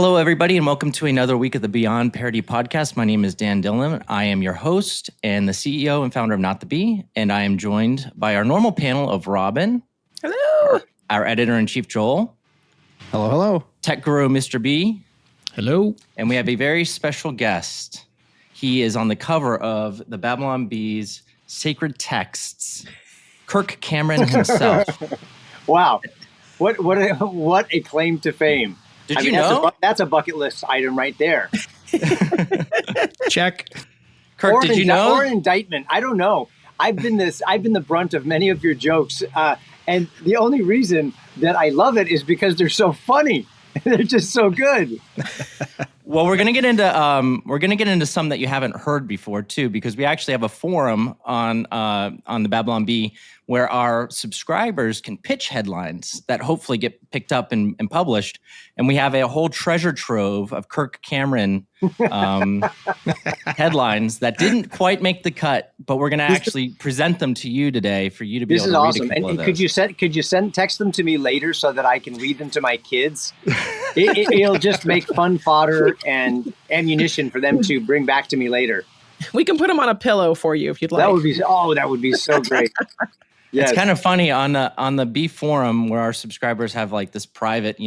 Hello, everybody, and welcome to another week of the Beyond Parody podcast. My name is Dan Dillon. I am your host and the CEO and founder of Not the Bee, and I am joined by our normal panel of Robin. Hello. Our editor-in-chief, Joel. Hello, hello. Tech guru, Mr. B. Hello. And we have a very special guest. He is on the cover of the Babylon Bee's Sacred Texts, Kirk Cameron himself. Wow. What a claim to fame. Did you know? That's a bucket list item right there. Check. Kirk, did you know? Or indictment. I don't know. I've been the brunt of many of your jokes. And the only reason that I love it is because they're so funny. They're just so good. Well, we're gonna get into some that you haven't heard before too, because we actually have a forum on the Babylon Bee where our subscribers can pitch headlines that hopefully get picked up and published, and we have a whole treasure trove of Kirk Cameron headlines that didn't quite make the cut, but we're gonna actually present them to you today for you to be able to read. This is awesome. And could you text them to me later so that I can read them to my kids? It'll just make fun fodder and ammunition for them to bring back to me later. We can put them on a pillow for you if you'd like. That would be so great. Yes. It's kind of funny on the B forum where our subscribers have like this private,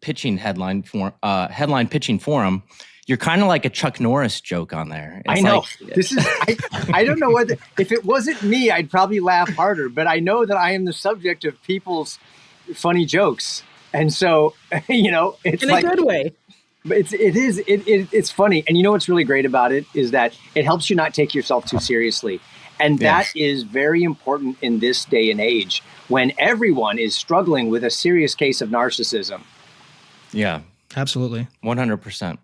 pitching headline pitching forum. You're kind of like a Chuck Norris joke on there. I know. I don't know whether, if it wasn't me, I'd probably laugh harder, but I know that I am the subject of people's funny jokes. And so, it's in like, a good way. But it's funny. And you know what's really great about it is that it helps you not take yourself too seriously. And that is very important in this day and age when everyone is struggling with a serious case of narcissism. Yeah, absolutely. 100%.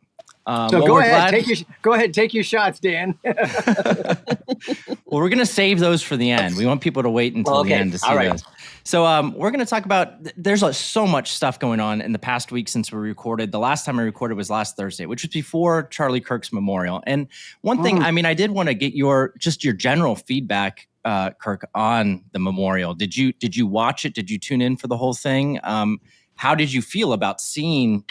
So go ahead, take your shots, Dan. Well, we're going to save those for the end. We want people to wait until the end to see those. So we're going to talk about, there's so much stuff going on in the past week since we recorded. The last time I recorded was last Thursday, which was before Charlie Kirk's memorial. And one thing, I did want to get your general feedback, Kirk, on the memorial. Did you watch it? Did you tune in for the whole thing? How did you feel about seeing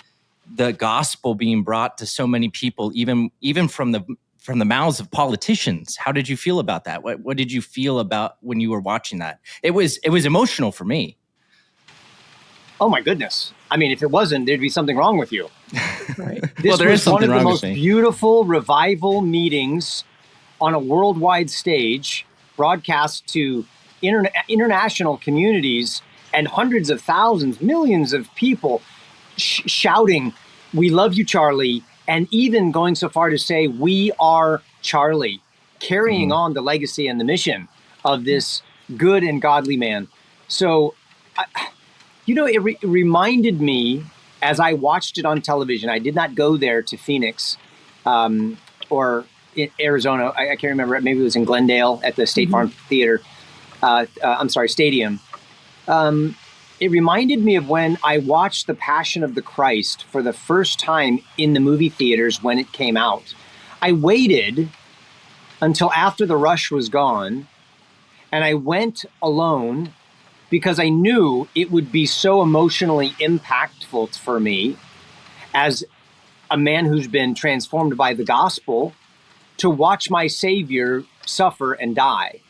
the gospel being brought to so many people, even from the mouths of politicians? How did you feel about that? What did you feel about when you were watching that? It was emotional for me. Oh my goodness. I mean, if it wasn't, there'd be something wrong with you. Right. This was one of the most beautiful revival meetings on a worldwide stage, broadcast to international communities and hundreds of thousands, millions of people shouting, "We love you, Charlie," and even going so far to say, "We are Charlie," carrying on the legacy and the mission of this good and godly man. So, it reminded me as I watched it on television. I did not go there to Phoenix or in Arizona. I can't remember. Maybe it was in Glendale at the State Farm Theater. Stadium. It reminded me of when I watched The Passion of the Christ for the first time in the movie theaters when it came out. I waited until after the rush was gone, and I went alone because I knew it would be so emotionally impactful for me as a man who's been transformed by the gospel to watch my Savior suffer and die.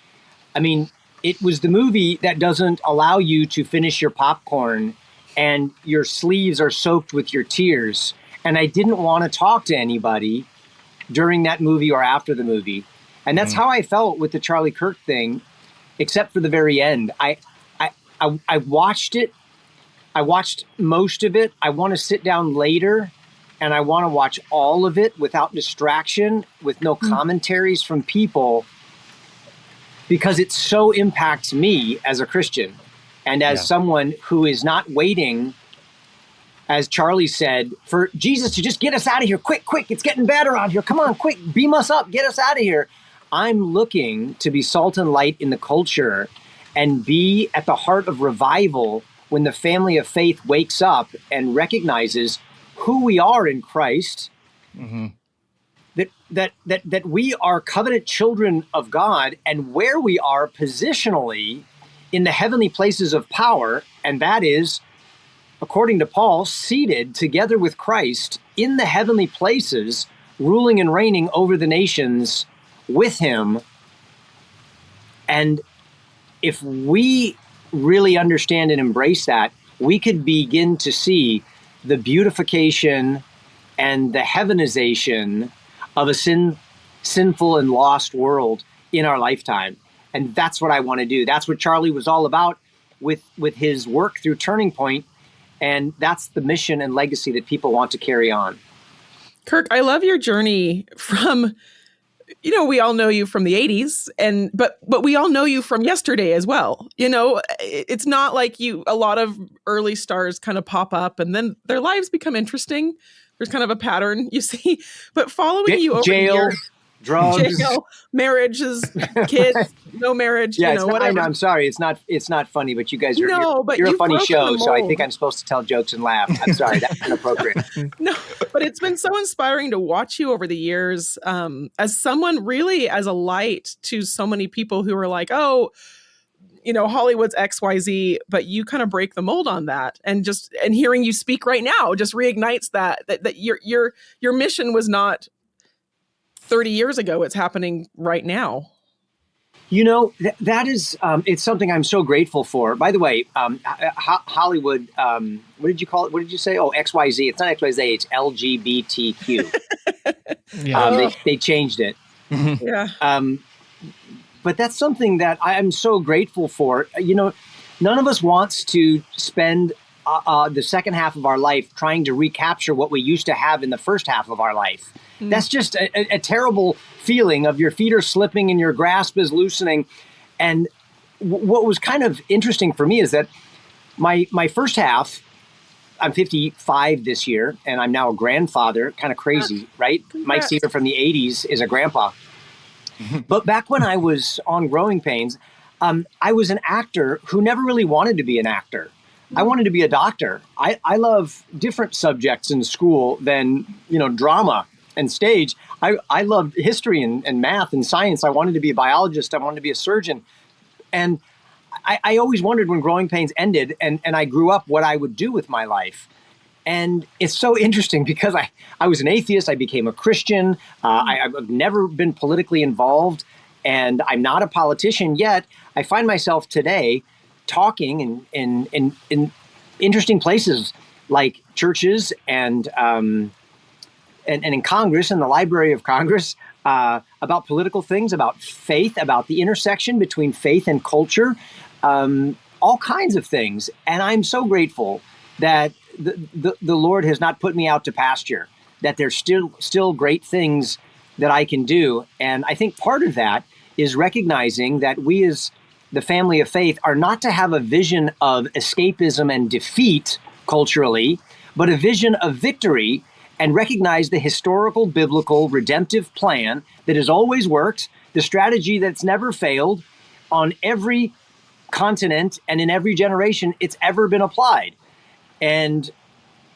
I mean, it was the movie that doesn't allow you to finish your popcorn and your sleeves are soaked with your tears. And I didn't want to talk to anybody during that movie or after the movie. And that's how I felt with the Charlie Kirk thing, except for the very end. I watched it. I watched most of it. I want to sit down later and I want to watch all of it without distraction, with no commentaries from people, because it so impacts me as a Christian and as someone who is not waiting, as Charlie said, for Jesus to just get us out of here. Quick, it's getting bad around here. Come on, quick, beam us up, get us out of here. I'm looking to be salt and light in the culture and be at the heart of revival when the family of faith wakes up and recognizes who we are in Christ, that we are covenant children of God, and where we are positionally in the heavenly places of power, and that is, according to Paul, seated together with Christ in the heavenly places, ruling and reigning over the nations with him. And if we really understand and embrace that, we could begin to see the beautification and the heavenization of a sinful and lost world in our lifetime. And that's what I want to do. That's what Charlie was all about with his work through Turning Point. And that's the mission and legacy that people want to carry on. Kirk, I love your journey from, we all know you from the 80s, but we all know you from yesterday as well. It's not like a lot of early stars kind of pop up and then their lives become interesting. There's kind of a pattern you see, but following you over jail, the years, drugs, marriages, kids, no marriage, whatever. I know, I'm sorry. It's not funny, but you guys you're a funny show. So I think I'm supposed to tell jokes and laugh. I'm sorry. That's inappropriate. No, but it's been so inspiring to watch you over the years, as someone really as a light to so many people who are like, oh, Hollywood's XYZ, but you kind of break the mold on that. And hearing you speak right now just reignites that your mission was not 30 years ago. It's happening right now. That is, it's something I'm so grateful for. By the way, Hollywood, what did you call it? What did you say? Oh, XYZ. It's not XYZ, it's LGBTQ. They changed it. Yeah. But that's something that I am so grateful for. None of us wants to spend the second half of our life trying to recapture what we used to have in the first half of our life. That's just a terrible feeling of your feet are slipping and your grasp is loosening. And what was kind of interesting for me is that my first half, I'm 55 this year, and I'm now a grandfather, kind of crazy, right? Congrats. Mike Seaver from the 80s is a grandpa. But back when I was on Growing Pains, I was an actor who never really wanted to be an actor. I wanted to be a doctor. I love different subjects in school than, drama and stage. I loved history and math and science. I wanted to be a biologist. I wanted to be a surgeon. And I always wondered when Growing Pains ended and I grew up what I would do with my life. And it's so interesting because I was an atheist. I became a Christian. I've never been politically involved, and I'm not a politician yet. I find myself today talking in interesting places like churches and in Congress, in the Library of Congress, about political things, about faith, about the intersection between faith and culture, all kinds of things. And I'm so grateful that the Lord has not put me out to pasture, that there's still great things that I can do. And I think part of that is recognizing that we as the family of faith are not to have a vision of escapism and defeat culturally, but a vision of victory and recognize the historical, biblical, redemptive plan that has always worked, the strategy that's never failed on every continent and in every generation it's ever been applied. And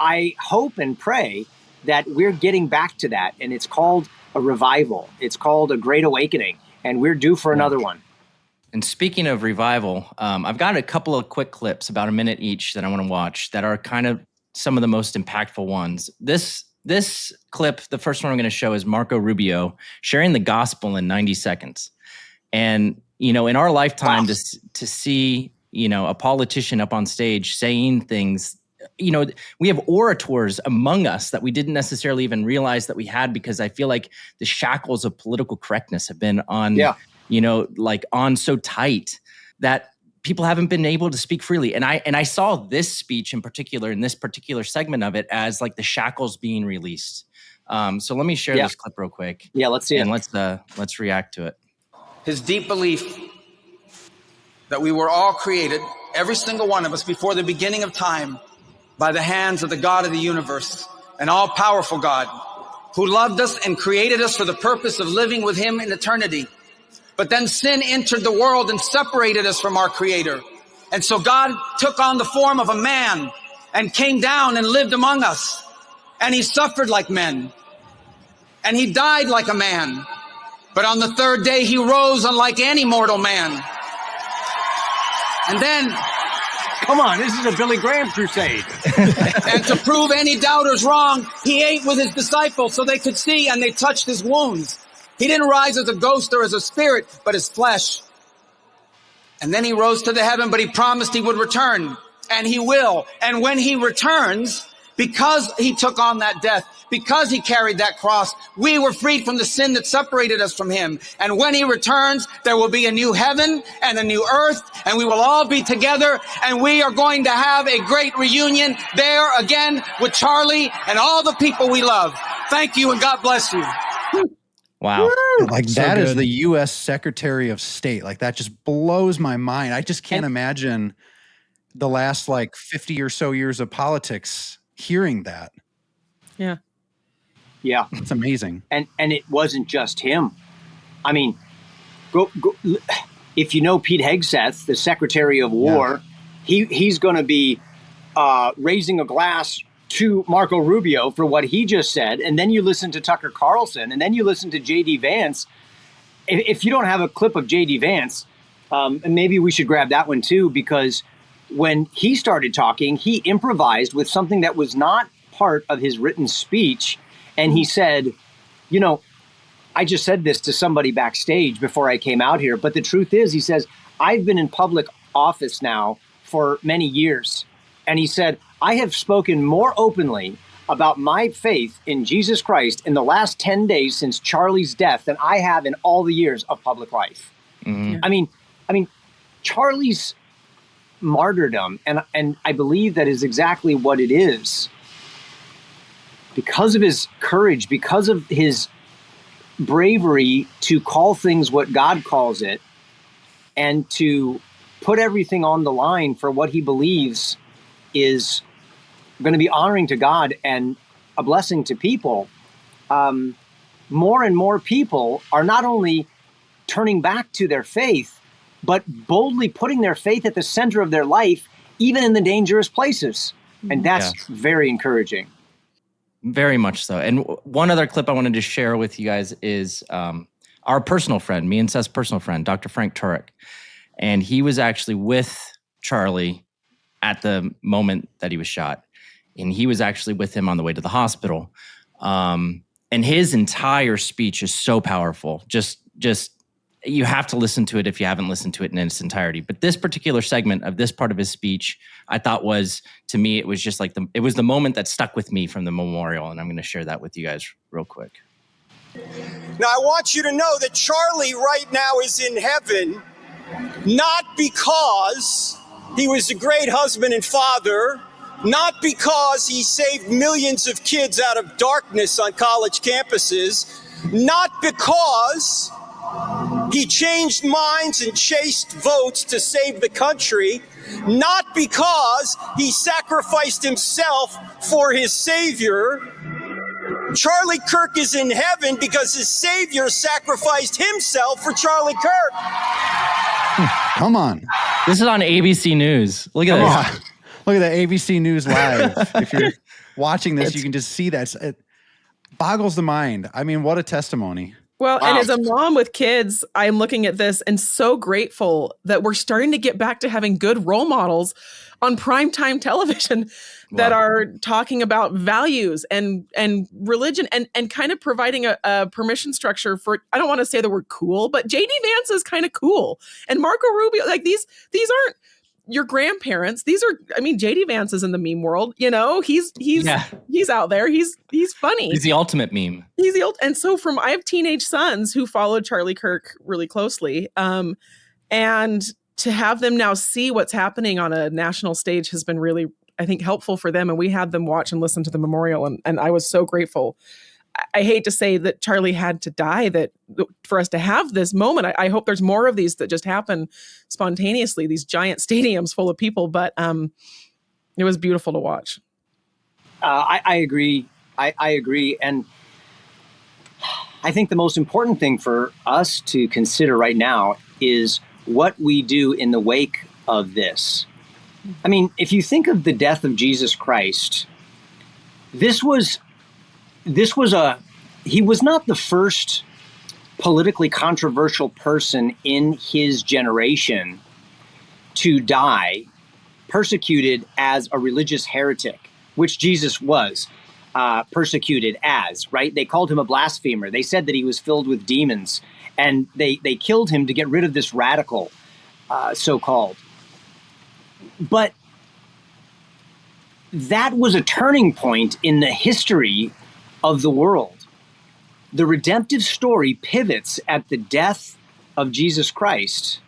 I hope and pray that we're getting back to that. And it's called a revival. It's called a great awakening. And we're due for another one. And speaking of revival, I've got a couple of quick clips, about a minute each, that I want to watch that are kind of some of the most impactful ones. This clip, the first one I'm going to show, is Marco Rubio sharing the gospel in 90 seconds. And, in our lifetime, wow, to see, a politician up on stage saying things, we have orators among us that we didn't necessarily even realize that we had, because I feel like the shackles of political correctness have been on, on so tight that people haven't been able to speak freely. And I saw this speech in particular, in this particular segment of it, as like the shackles being released. So let me share this clip real quick. Yeah, let's see it. And let's react to it. His deep belief that we were all created, every single one of us, before the beginning of time, by the hands of the God of the universe, an all-powerful God who loved us and created us for the purpose of living with him in eternity. But then sin entered the world and separated us from our Creator. And so God took on the form of a man and came down and lived among us. And he suffered like men. And he died like a man. But on the third day, he rose unlike any mortal man. And then Come on, this is a Billy Graham crusade. And to prove any doubters wrong, he ate with his disciples so they could see, and they touched his wounds. He didn't rise as a ghost or as a spirit, but as flesh. And then he rose to the heaven, but he promised he would return, and he will. And when he returns, because he took on that death, because he carried that cross, we were freed from the sin that separated us from him. And when he returns, there will be a new heaven and a new earth, and we will all be together, and we are going to have a great reunion there again with Charlie and all the people we love. Thank you, and God bless you. Wow. Like so that good. is the U.S. Secretary of State. Like that just blows my mind. I just can't imagine the last like 50 or so years of politics hearing that. Yeah. Yeah. It's amazing. And it wasn't just him. I mean, go if you know Pete Hegseth, the Secretary of War, he's going to be raising a glass to Marco Rubio for what he just said. And then you listen to Tucker Carlson, and then you listen to J.D. Vance. If you don't have a clip of J.D. Vance, maybe we should grab that one too, because when he started talking, he improvised with something that was not part of his written speech. And he said, you know, I just said this to somebody backstage before I came out here. But the truth is, he says, I've been in public office now for many years. And he said, I have spoken more openly about my faith in Jesus Christ in the last 10 days since Charlie's death than I have in all the years of public life. Mm-hmm. I mean, Charlie's martyrdom, and I believe that is exactly what it is. Because of his courage, because of his bravery to call things what God calls it, and to put everything on the line for what he believes is going to be honoring to God and a blessing to people. More and more people are not only turning back to their faith, but boldly putting their faith at the center of their life, even in the dangerous places. And that's very encouraging. Very much so. And one other clip I wanted to share with you guys is our personal friend, me and Seth's personal friend, Dr. Frank Turek. And he was actually with Charlie at the moment that he was shot. And he was actually with him on the way to the hospital. And his entire speech is so powerful. Just you have to listen to it if you haven't listened to it in its entirety. But this particular segment of this part of his speech, I thought was, to me, it was just like it was the moment that stuck with me from the memorial. And I'm going to share that with you guys real quick. Now, I want you to know that Charlie right now is in heaven, not because he was a great husband and father, not because he saved millions of kids out of darkness on college campuses, not because he changed minds and chased votes to save the country, not because he sacrificed himself for his Savior. Charlie Kirk is in heaven because his Savior sacrificed himself for Charlie Kirk. Come on. This is on ABC News. Look at this. Look at that ABC News Live. If you're watching this, you can just see that. It boggles the mind. I mean, what a testimony. Well, and as a mom with kids, I'm looking at this and so grateful that we're starting to get back to having good role models on primetime television that are talking about values and religion and kind of providing a permission structure for, I don't want to say the word cool, but J.D. Vance is kind of cool. And Marco Rubio, like these aren't your grandparents. These are, I mean, J.D. Vance is in the meme world, you know, he's out there. He's funny. He's the ultimate meme. And so I have teenage sons who followed Charlie Kirk really closely. And to have them now see what's happening on a national stage has been really, I think, helpful for them. And we had them watch and listen to the memorial. And I was so grateful. I hate to say that Charlie had to die for us to have this moment. I hope there's more of these that just happen spontaneously, these giant stadiums full of people. But it was beautiful to watch. I agree. I agree. And I think the most important thing for us to consider right now is what we do in the wake of this. I mean, if you think of the death of Jesus Christ, he was not the first politically controversial person in his generation to die persecuted as a religious heretic, which Jesus was persecuted as, right? They called him a blasphemer. They said that he was filled with demons, and they killed him to get rid of this radical, so-called. But that was a turning point in the history of the world. The redemptive story pivots at the death of Jesus Christ.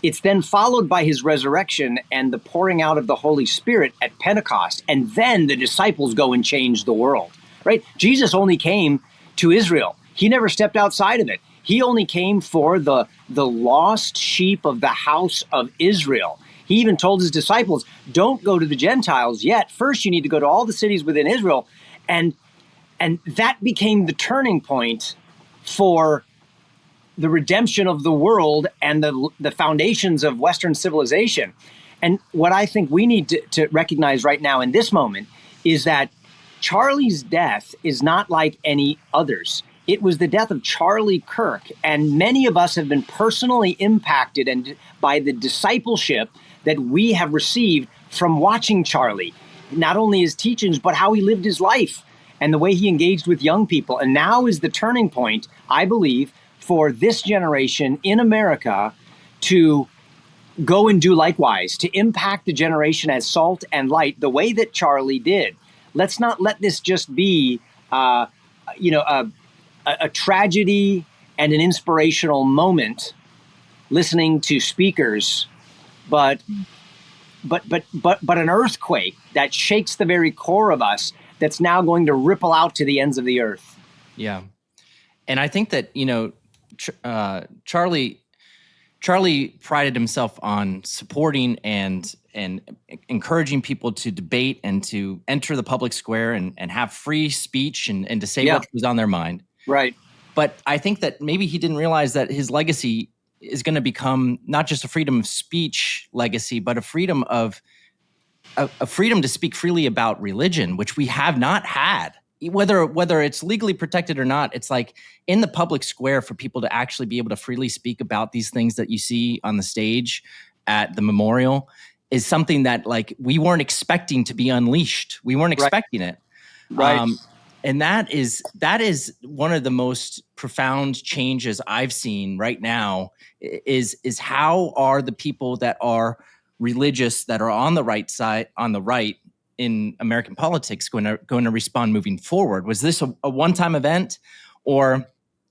It's then followed by his resurrection and the pouring out of the Holy Spirit at Pentecost. And then the disciples go and change the world, right? Jesus only came to Israel. He never stepped outside of it. He only came for the lost sheep of the house of Israel. He even told his disciples, don't go to the Gentiles yet. First, you need to go to all the cities within Israel. And that became the turning point for the redemption of the world and the foundations of Western civilization. And what I think we need to recognize right now in this moment is that Charlie's death is not like any others. It was the death of Charlie Kirk. And many of us have been personally impacted by the discipleship that we have received from watching Charlie, not only his teachings, but how he lived his life and the way he engaged with young people. And now is the turning point, I believe, for this generation in America to go and do likewise, to impact the generation as salt and light the way that Charlie did. Let's not let this just be, a tragedy and an inspirational moment listening to speakers, but an earthquake that shakes the very core of us that's now going to ripple out to the ends of the earth. Yeah. And I think that, Charlie prided himself on supporting and encouraging people to debate and to enter the public square and have free speech and to say what was on their mind. Right. But I think that maybe he didn't realize that his legacy is going to become not just a freedom of speech legacy, but a freedom to speak freely about religion, which we have not had. Whether it's legally protected or not, it's like in the public square for people to actually be able to freely speak about these things that you see on the stage at the memorial is something that like we weren't expecting to be unleashed. We weren't expecting it. Right. And that is one of the most profound changes I've seen right now is how are the people that are religious, that are on the right side, on the right in American politics going to respond moving forward? Was this a one-time event, or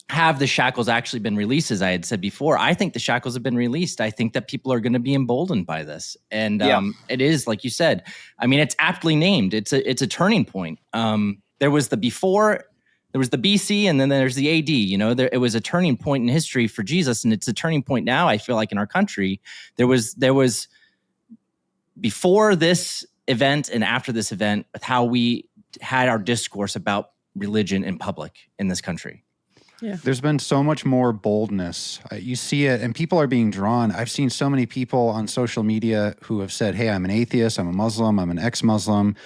have the shackles actually been released? As I had said before, I think the shackles have been released. I think that people are going to be emboldened by this. And it is, like you said, I mean, it's aptly named. It's a turning point. There was the before, there was the BC, and then there's the AD. It was a turning point in history for Jesus, and it's a turning point now, I feel like, in our country. There was before this event and after this event with how we had our discourse about religion in public in this country. Yeah. There's been so much more boldness. You see it, and people are being drawn. I've seen so many people on social media who have said, hey, I'm an atheist, I'm a Muslim, I'm an ex-Muslim.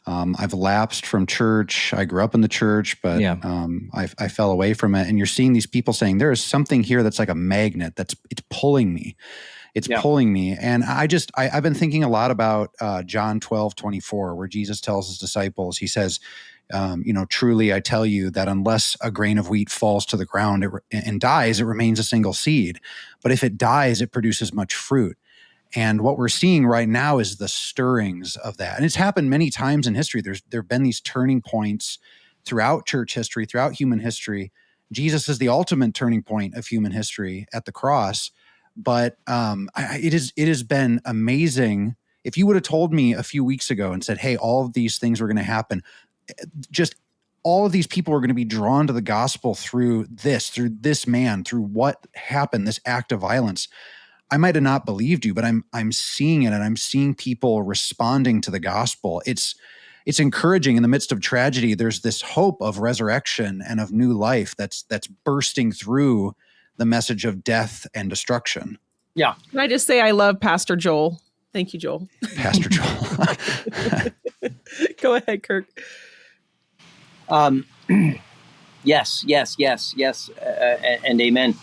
I've lapsed from church. I grew up in the church, but I fell away from it. And you're seeing these people saying, there is something here that's like a magnet it's pulling me. It's pulling me. And I've been thinking a lot about John 12:24, where Jesus tells his disciples, he says, truly I tell you that unless a grain of wheat falls to the ground and dies, it remains a single seed. But if it dies, it produces much fruit. And what we're seeing right now is the stirrings of that. And it's happened many times in history. There have been these turning points throughout church history, throughout human history. Jesus is the ultimate turning point of human history at the cross. But it has been amazing. If you would have told me a few weeks ago and said, hey, all of these things were going to happen, just all of these people were going to be drawn to the gospel through this man, through what happened, this act of violence, I might have not believed you, but I'm seeing it, and I'm seeing people responding to the gospel. It's encouraging in the midst of tragedy. There's this hope of resurrection and of new life that's bursting through the message of death and destruction. Yeah. Can I just say I love Pastor Joel? Thank you, Joel. Pastor Joel. Go ahead, Kirk. Yes, and amen.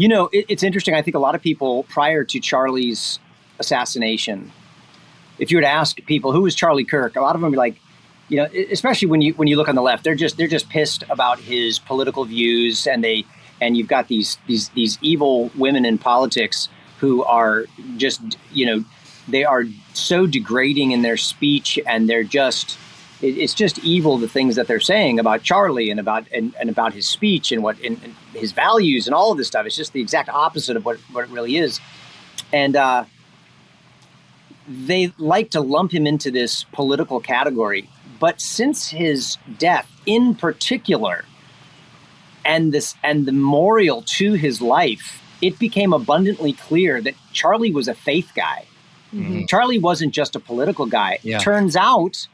You know, it's interesting. I think a lot of people prior to Charlie's assassination, if you were to ask people who was Charlie Kirk, a lot of them would be like, you know, especially when you look on the left, they're just pissed about his political views, and you've got these evil women in politics who are just, you know, they are so degrading in their speech, and it's just evil, the things that they're saying about Charlie and about his speech and and his values and all of this stuff. It's just the exact opposite of what it really is. And they like to lump him into this political category. But since his death in particular, and the memorial to his life, it became abundantly clear that Charlie was a faith guy. Mm-hmm. Charlie wasn't just a political guy. Yeah. Turns out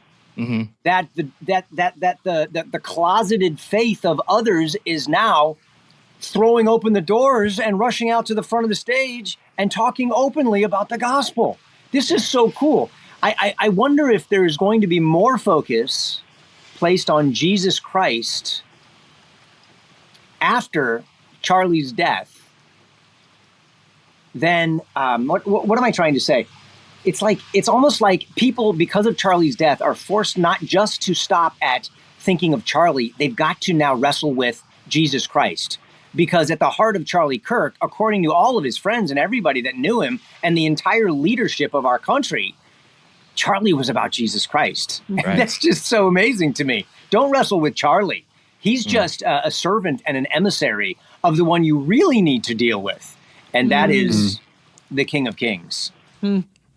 that the closeted faith of others is now throwing open the doors and rushing out to the front of the stage and talking openly about the gospel. This is so cool. I wonder if there is going to be more focus placed on Jesus Christ after Charlie's death than what am I trying to say? It's almost like people, because of Charlie's death, are forced not just to stop at thinking of Charlie. They've got to now wrestle with Jesus Christ. Because at the heart of Charlie Kirk, according to all of his friends and everybody that knew him and the entire leadership of our country, Charlie was about Jesus Christ. Right. And that's just so amazing to me. Don't wrestle with Charlie. He's just a servant and an emissary of the one you really need to deal with. And that is the King of Kings.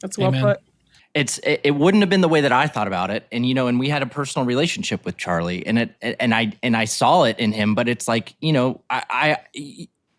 That's well put. It wouldn't have been the way that I thought about it. And, you know, and we had a personal relationship with Charlie, and I saw it in him, but it's like, you know,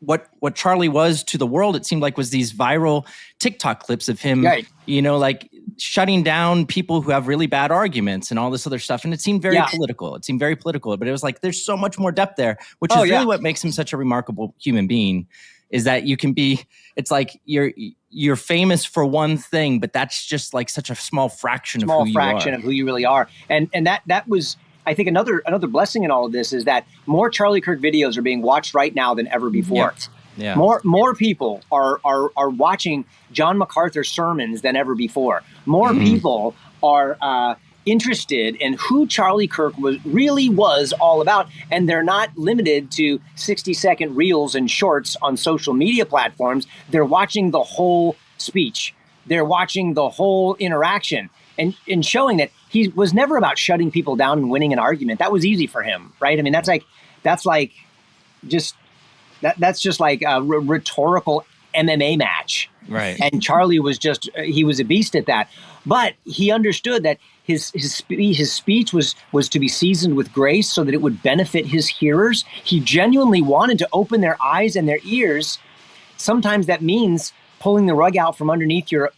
what Charlie was to the world, it seemed like, was these viral TikTok clips of him, you know, like shutting down people who have really bad arguments and all this other stuff. And it seemed very political. It seemed very political, but it was like, there's so much more depth there, which is really what makes him such a remarkable human being, is that you can be, it's like you're famous for one thing, but that's just like such a small fraction of who you really are. And that was, I think, another blessing in all of this is that more Charlie Kirk videos are being watched right now than ever before. Yeah. More people are watching John MacArthur sermons than ever before. More people are interested in who Charlie Kirk really was all about, and they're not limited to 60-second reels and shorts on social media platforms. They're watching the whole speech. They're watching the whole interaction, and showing that he was never about shutting people down and winning an argument. That was easy for him, right? I mean, that's just like a rhetorical MMA match. Right. And Charlie was he was a beast at that. But he understood that his speech was to be seasoned with grace so that it would benefit his hearers. He genuinely wanted to open their eyes and their ears. Sometimes that means pulling the rug out from underneath your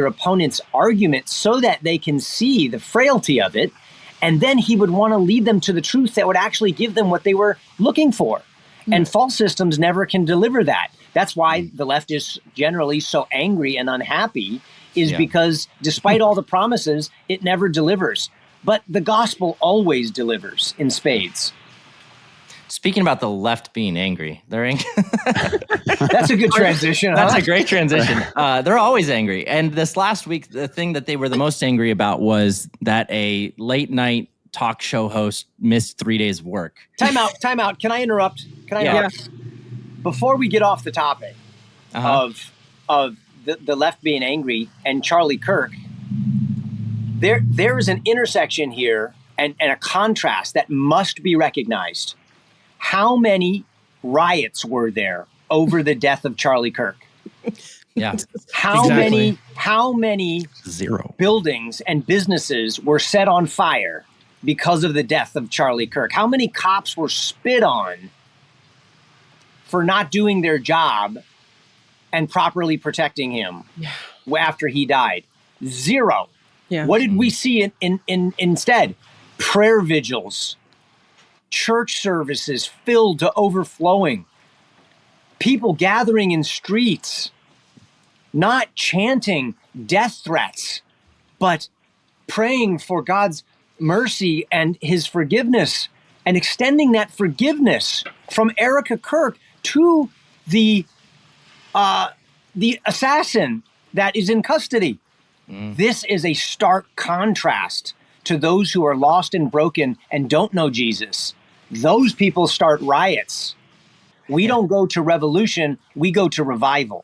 opponent's argument so that they can see the frailty of it. And then he would want to lead them to the truth that would actually give them what they were looking for. And false systems never can deliver that. That's why the left is generally so angry and unhappy, because despite all the promises, it never delivers. But the gospel always delivers in spades. Speaking about the left being angry, they're angry. That's a good transition. That's a great transition. They're always angry. And this last week, the thing that they were the most angry about was that a late night talk show host missed 3 days of work. Time out. Can I interrupt? Before we get off the topic of the left being angry and Charlie Kirk, there is an intersection here and a contrast that must be recognized. How many riots were there over the death of Charlie Kirk? Yeah. How many Zero buildings and businesses were set on fire because of the death of Charlie Kirk? How many cops were spit on for not doing their job and properly protecting him after he died? Zero. Yeah. What did we see instead? Prayer vigils, church services filled to overflowing, people gathering in streets, not chanting death threats, but praying for God's mercy and his forgiveness, and extending that forgiveness from Erica Kirk to the assassin that is in custody. This is a stark contrast to those who are lost and broken and don't know Jesus. Those people start riots. We don't go to revolution, we go to revival.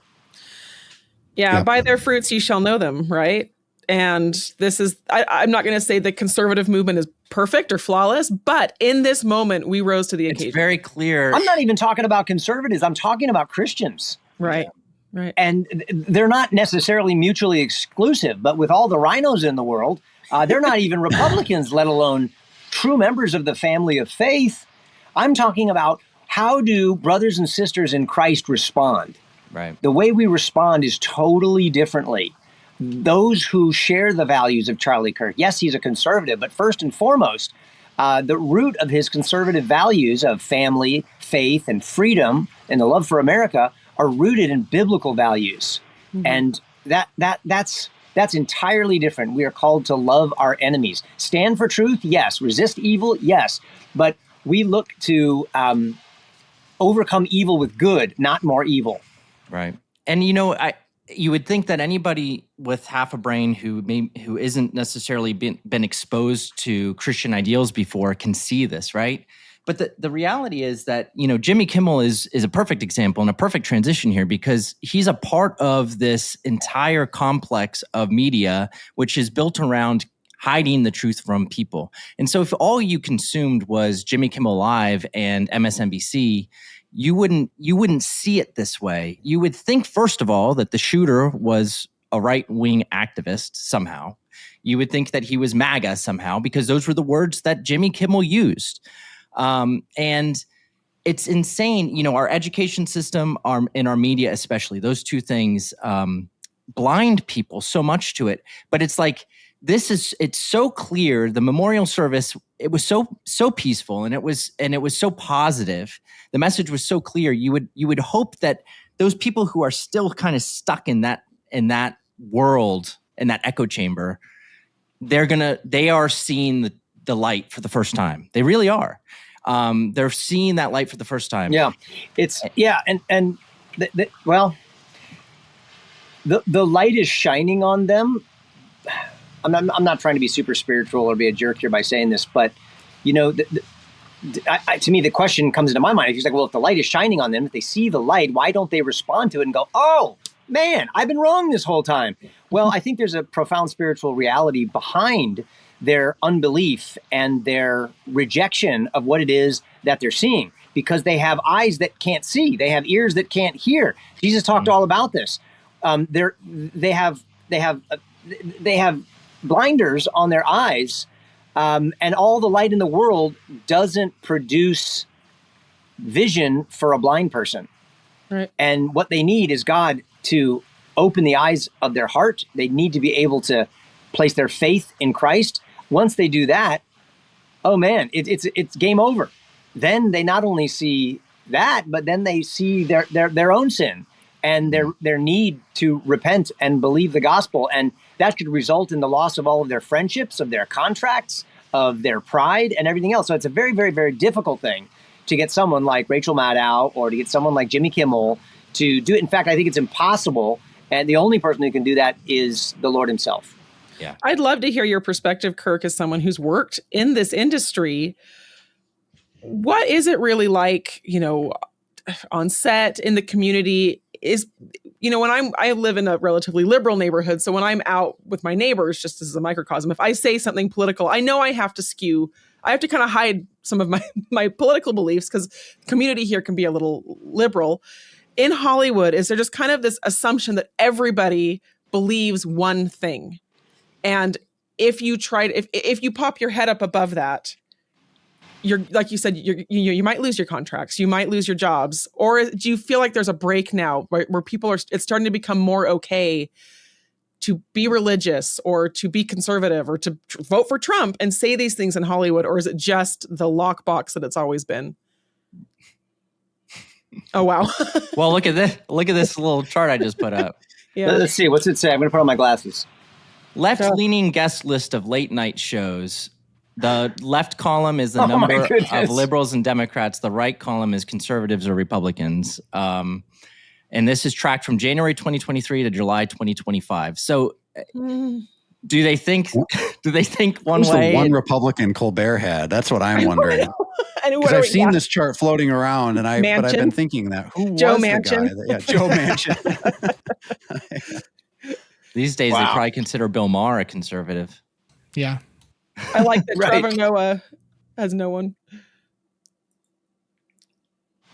Yeah, by their fruits you shall know them, right? And this is, I'm not going to say the conservative movement is perfect or flawless, but in this moment, we rose to the occasion. It's very clear. I'm not even talking about conservatives. I'm talking about Christians. Right, right. And they're not necessarily mutually exclusive, but with all the rhinos in the world, they're not even Republicans, let alone true members of the family of faith. I'm talking about how do brothers and sisters in Christ respond? Right. The way we respond is totally differently. Those who share the values of Charlie Kirk, yes, he's a conservative, but first and foremost, the root of his conservative values of family, faith, and freedom and the love for America are rooted in biblical values. And that's entirely different. We are called to love our enemies. Stand for truth, yes. Resist evil, yes. But we look to overcome evil with good, not more evil. Right. And, you would think that anybody with half a brain who isn't necessarily been exposed to Christian ideals before can see this, right? But the reality is that, Jimmy Kimmel is a perfect example and a perfect transition here because he's a part of this entire complex of media, which is built around hiding the truth from people. And so if all you consumed was Jimmy Kimmel Live and MSNBC, you wouldn't see it this way. You would think, first of all, that the shooter was a right-wing activist somehow. You would think that he was MAGA somehow because those were the words that Jimmy Kimmel used. And it's insane. Our education system, in our media especially, those two things blind people so much to it. But it's like, it's so clear. The memorial service, it was so peaceful and it was so positive. The message was so clear. You would hope that those people who are still kind of stuck in that world, in that echo chamber, they are seeing the light for the first time. They really are. They're seeing that light for the first time. Yeah, the light is shining on them. I'm not trying to be super spiritual or be a jerk here by saying this, but to me, the question comes into my mind. He's like, well, if the light is shining on them, if they see the light, why don't they respond to it and go, oh, man, I've been wrong this whole time? Well, I think there's a profound spiritual reality behind their unbelief and their rejection of what it is that they're seeing, because they have eyes that can't see. They have ears that can't hear. Jesus talked all about this. They have blinders on their eyes, and all the light in the world doesn't produce vision for a blind person. Right. And what they need is God to open the eyes of their heart. They need to be able to place their faith in Christ. Once they do that, oh man, it's game over. Then they not only see that, but then they see their own sin and their need to repent and believe the gospel. And that could result in the loss of all of their friendships, of their contracts, of their pride and everything else. So it's a very, very, very difficult thing to get someone like Rachel Maddow or to get someone like Jimmy Kimmel to do it. In fact, I think it's impossible. And the only person who can do that is the Lord himself. Yeah. I'd love to hear your perspective, Kirk, as someone who's worked in this industry. What is it really like, on set, in the community? When I live in a relatively liberal neighborhood, so when I'm out with my neighbors, just as a microcosm, if I say something political, I know I have to kind of hide some of my political beliefs because the community here can be a little liberal. In Hollywood, is there just kind of this assumption that everybody believes one thing? And if you pop your head up above that, you're, like you said, you might lose your contracts, you might lose your jobs. Or do you feel like there's a break now where people it's starting to become more okay to be religious or to be conservative or to vote for Trump and say these things in Hollywood? Or is it just the lockbox that it's always been? Oh, wow. Well, look at this little chart I just put up. Yeah. Let's see. What's it say? I'm going to put on my glasses. Left-leaning guest list of late night shows. The left column is the number of liberals and Democrats. The right column is conservatives or Republicans. And this is tracked from January 2023 to July 2025. So do they think one way? The one Republican Colbert had? That's what I'm wondering. Because I've seen this chart floating around, but I've been thinking that who Joe was Manchin? the guy? Joe Manchin. These days, they probably consider Bill Maher a conservative. Yeah. I like that Trevor Noah has no one.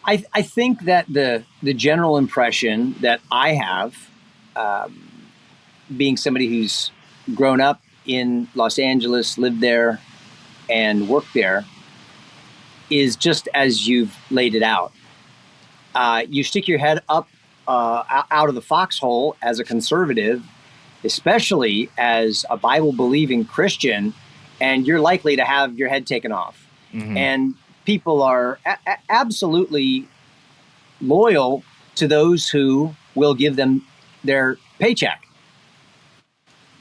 I think that the general impression that I have, being somebody who's grown up in Los Angeles, lived there, and worked there, is just as you've laid it out. You stick your head up out of the foxhole as a conservative, especially as a Bible-believing Christian, and you're likely to have your head taken off. Mm-hmm. And people are absolutely loyal to those who will give them their paycheck.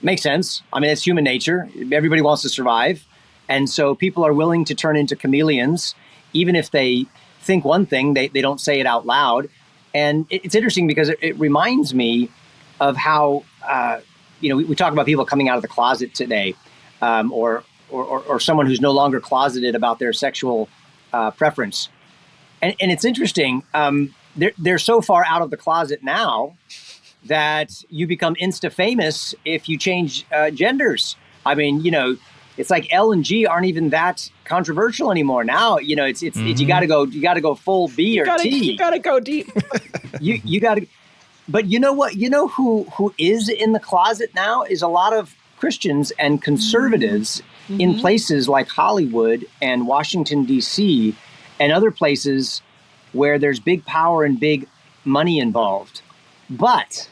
Makes sense. I mean, it's human nature. Everybody wants to survive. And so people are willing to turn into chameleons, even if they think one thing, they don't say it out loud. And it's interesting because it reminds me of how, we talk about people coming out of the closet today, or someone who's no longer closeted about their sexual preference. And it's interesting. They're so far out of the closet now that you become insta-famous if you change genders. I mean, it's like L and G aren't even that controversial anymore. Now, it's you got to go full B or T. You got to go deep. you got to. But you know what? You know who is in the closet now is a lot of Christians and conservatives in places like Hollywood and Washington, D.C. and other places where there's big power and big money involved. But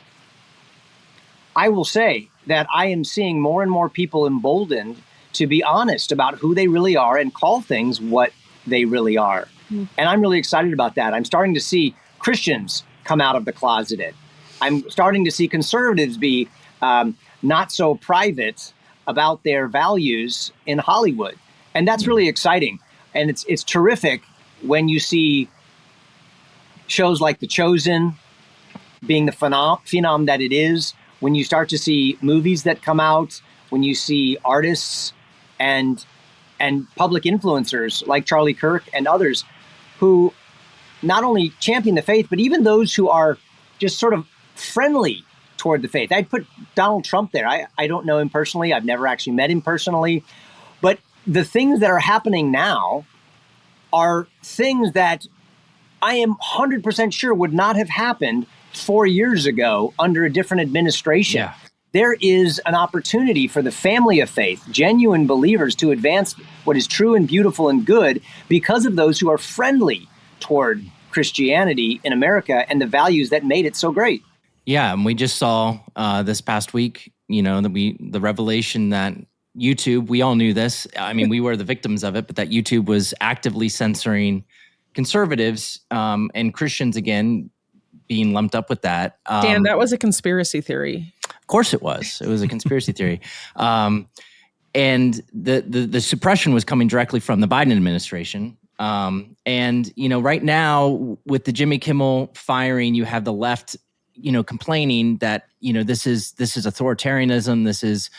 I will say that I am seeing more and more people emboldened to be honest about who they really are and call things what they really are. And I'm really excited about that. I'm starting to see Christians come out of the closeted. I'm starting to see conservatives be not so private about their values in Hollywood. And that's really exciting. And it's terrific when you see shows like The Chosen being the phenom that it is, when you start to see movies that come out, when you see artists and public influencers like Charlie Kirk and others who not only champion the faith, but even those who are just sort of friendly toward the faith. I'd put Donald Trump there. I don't know him personally. I've never actually met him personally. But the things that are happening now are things that I am 100% sure would not have happened 4 years ago under a different administration. Yeah. There is an opportunity for the family of faith, genuine believers, to advance what is true and beautiful and good because of those who are friendly toward Christianity in America and the values that made it so great. Yeah, and we just saw this past week, the revelation that YouTube, we all knew this. I mean, we were the victims of it, but that YouTube was actively censoring conservatives and Christians again, being lumped up with that. Dan, that was a conspiracy theory. Of course it was. It was a conspiracy theory. And the suppression was coming directly from the Biden administration. And, right now with the Jimmy Kimmel firing, you have the left, complaining that, this is authoritarianism, this is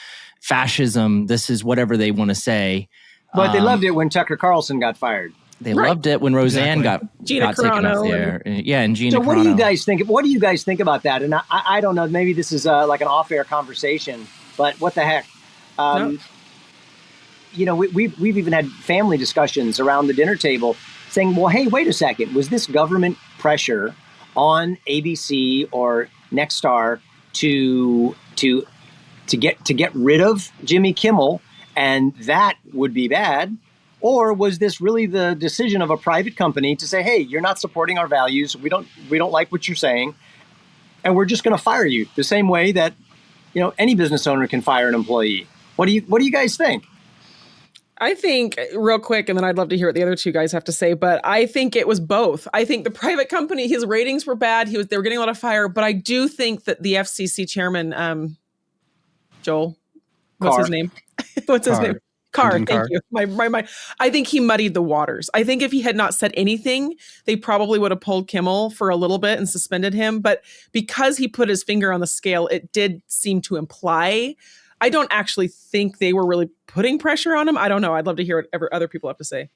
fascism, this is whatever they want to say. But they loved it when Tucker Carlson got fired. They loved it when Roseanne got taken off the air. And Gina Carano. What do you guys think? What do you guys think about that? And I don't know. Maybe this is like an off-air conversation. But what the heck? We've even had family discussions around the dinner table, saying, "Well, hey, wait a second. Was this government pressure on ABC or Nexstar to get rid of Jimmy Kimmel, and that would be bad? Or was this really the decision of a private company to say, hey, you're not supporting our values. We don't like what you're saying. And we're just going to fire you the same way that, any business owner can fire an employee." What do you guys think? I think, real quick, and then I'd love to hear what the other two guys have to say, but I think it was both. I think the private company, his ratings were bad. They were getting a lot of fire, but I do think that the FCC chairman, Joel, what's his name? Thank you. I think he muddied the waters. I think if he had not said anything, they probably would have pulled Kimmel for a little bit and suspended him. But because he put his finger on the scale, it did seem to imply. I don't actually think they were really putting pressure on him. I don't know. I'd love to hear what other people have to say.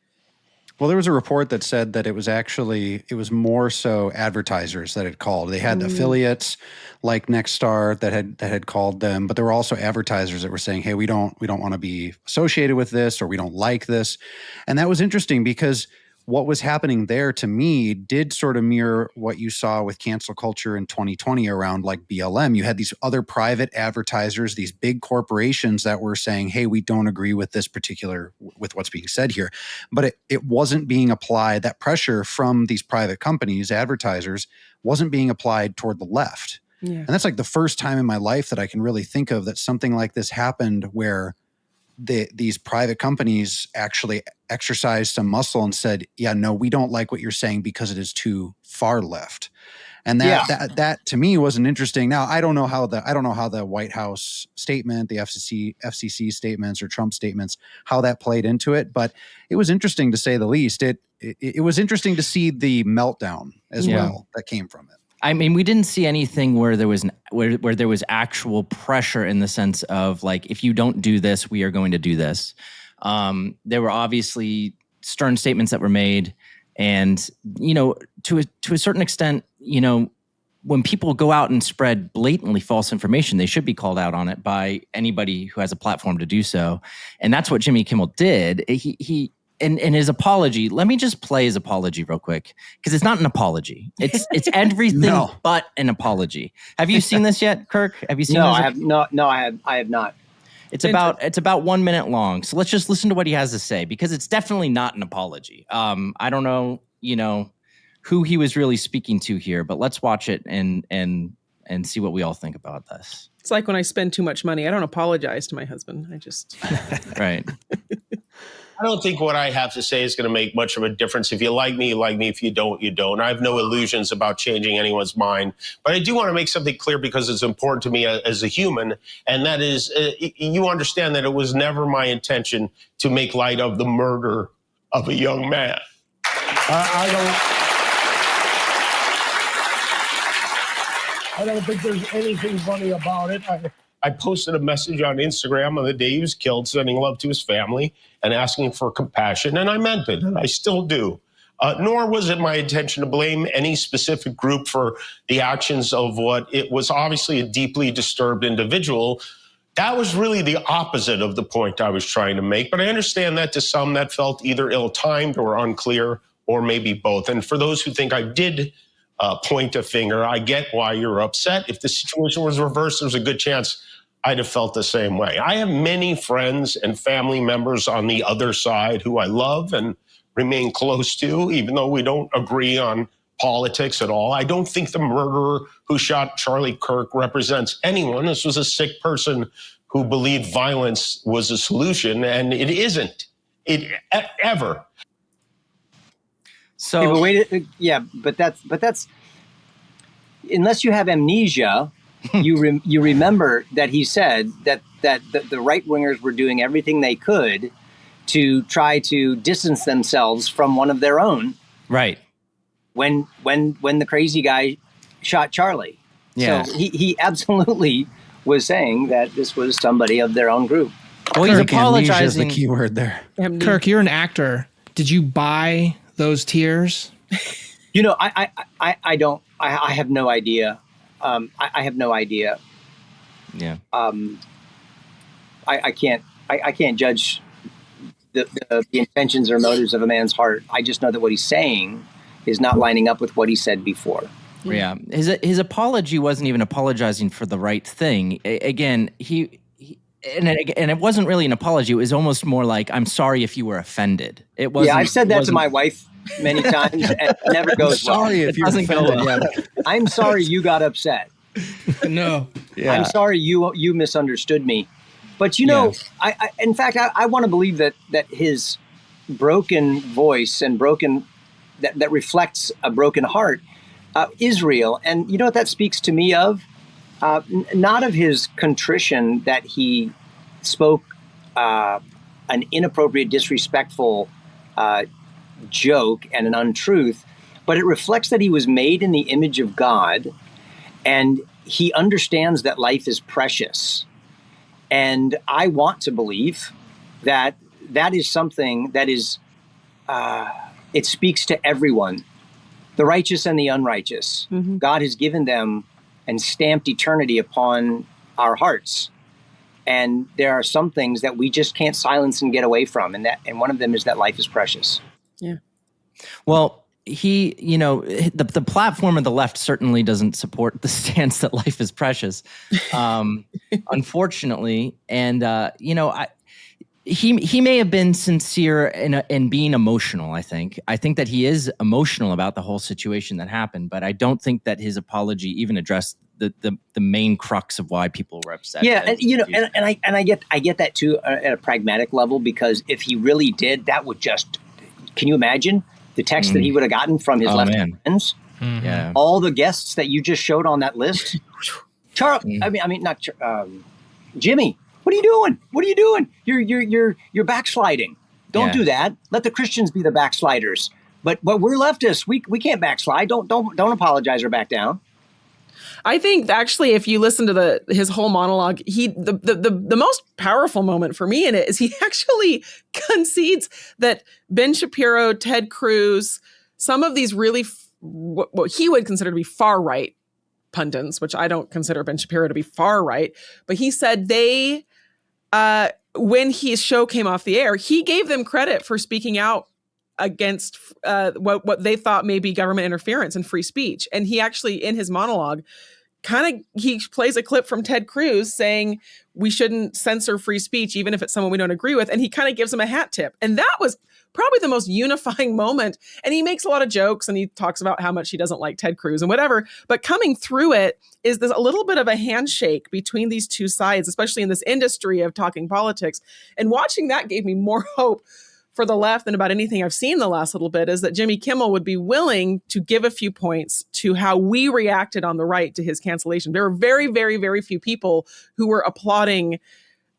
Well, there was a report that said that it was more so advertisers that had called. They had affiliates like Nexstar that had called them, but there were also advertisers that were saying, "Hey, we don't want to be associated with this, or we don't like this." And that was interesting because what was happening there to me did sort of mirror what you saw with cancel culture in 2020 around like BLM. You had these other private advertisers, these big corporations that were saying, hey, we don't agree with with what's being said here. But it wasn't being applied. That pressure from these private companies, advertisers, wasn't being applied toward the left. Yeah. And that's like the first time in my life that I can really think of that something like this happened where these private companies actually exercised some muscle and said, yeah, no, we don't like what you're saying because it is too far left. And that to me was an interesting. Now, I don't know how the White House statement, the FCC statements or Trump statements, how that played into it, but it was interesting to say the least. It was interesting to see the meltdown as well that came from it. I mean, we didn't see anything where there was where there was actual pressure in the sense of like, if you don't do this, we are going to do this. There were obviously stern statements that were made, and to a certain extent, when people go out and spread blatantly false information, they should be called out on it by anybody who has a platform to do so, and that's what Jimmy Kimmel did. He in his apology, let me just play his apology real quick, because it's not an apology. It's everything but an apology. Have you seen this yet, Kirk? Have you seen? No, I have not. No, I have not. It's about 1 minute long. So let's just listen to what he has to say, because it's definitely not an apology. I don't know, who he was really speaking to here, but let's watch it and see what we all think about this. It's like when I spend too much money, I don't apologize to my husband. I just right. I don't think what I have to say is going to make much of a difference. If you like me, you like me. If you don't, you don't. I have no illusions about changing anyone's mind. But I do want to make something clear, because it's important to me as a human. And that is, you understand that it was never my intention to make light of the murder of a young man. I don't think there's anything funny about it. I posted a message on Instagram on the day he was killed, sending love to his family and asking for compassion, and I meant it, and I still do. Nor was it my intention to blame any specific group for the actions of what it was obviously a deeply disturbed individual. That was really the opposite of the point I was trying to make, but I understand that to some that felt either ill-timed or unclear, or maybe both. And for those who think I did point a finger, I get why you're upset. If the situation was reversed, there's a good chance I'd have felt the same way. I have many friends and family members on the other side who I love and remain close to, even though we don't agree on politics at all. I don't think the murderer who shot Charlie Kirk represents anyone. This was a sick person who believed violence was a solution, and it isn't. Ever. So but that's unless you have amnesia, you remember that he said that the right wingers were doing everything they could to try to distance themselves from one of their own. Right. When the crazy guy shot Charlie. Yeah. So he absolutely was saying that this was somebody of their own group. Well, he's apologizing. Is the key word there. Kirk, you're an actor. Did you buy those tears? I don't. I have no idea. I have no idea. Yeah. I can't judge the intentions or motives of a man's heart. I just know that what he's saying is not lining up with what he said before. Yeah. His apology wasn't even apologizing for the right thing. Again, and it wasn't really an apology. It was almost more like, I'm sorry if you were offended. It wasn't. Yeah, I've said that to my wife many times, and it never goes well. Sorry if you're offended. Yeah. I'm sorry you got upset. No. Yeah. I'm sorry you misunderstood me. But I in fact, I want to believe that his broken voice and that reflects a broken heart is real. And you know what that speaks to me of? Not of his contrition that he spoke an inappropriate, disrespectful joke and an untruth, but it reflects that he was made in the image of God, and he understands that life is precious. And I want to believe that that is something that is, it speaks to everyone, the righteous and the unrighteous. Mm-hmm. God has given them and stamped eternity upon our hearts. And there are some things that we just can't silence and get away from. And one of them is that life is precious. Yeah. Well, the platform of the left certainly doesn't support the stance that life is precious, unfortunately. And, he may have been sincere in being emotional, I think. I think that he is emotional about the whole situation that happened, but I don't think that his apology even addressed the main crux of why people were upset. Yeah, and I get that too at a pragmatic level, because if he really did, that would just, can you imagine the text that he would have gotten from his left friends? Mm-hmm. Yeah. All the guests that you just showed on that list. Charlie, Jimmy, what are you doing? What are you doing? You're backsliding. Don't do that. Let the Christians be the backsliders. But we're leftists. We can't backslide. Don't apologize or back down. I think actually, if you listen to his whole monologue, the most powerful moment for me in it is he actually concedes that Ben Shapiro, Ted Cruz, some of these really what he would consider to be far right pundits, which I don't consider Ben Shapiro to be far right, but he said they, when his show came off the air, he gave them credit for speaking out against what they thought may be government interference and free speech. And he actually, in his monologue, he plays a clip from Ted Cruz saying we shouldn't censor free speech, even if it's someone we don't agree with. And he kind of gives him a hat tip. And that was probably the most unifying moment. And he makes a lot of jokes and he talks about how much he doesn't like Ted Cruz and whatever. But coming through it is a little bit of a handshake between these two sides, especially in this industry of talking politics. And watching that gave me more hope for the left than about anything I've seen the last little bit, is that Jimmy Kimmel would be willing to give a few points to how we reacted on the right to his cancellation. There were very, very, very few people who were applauding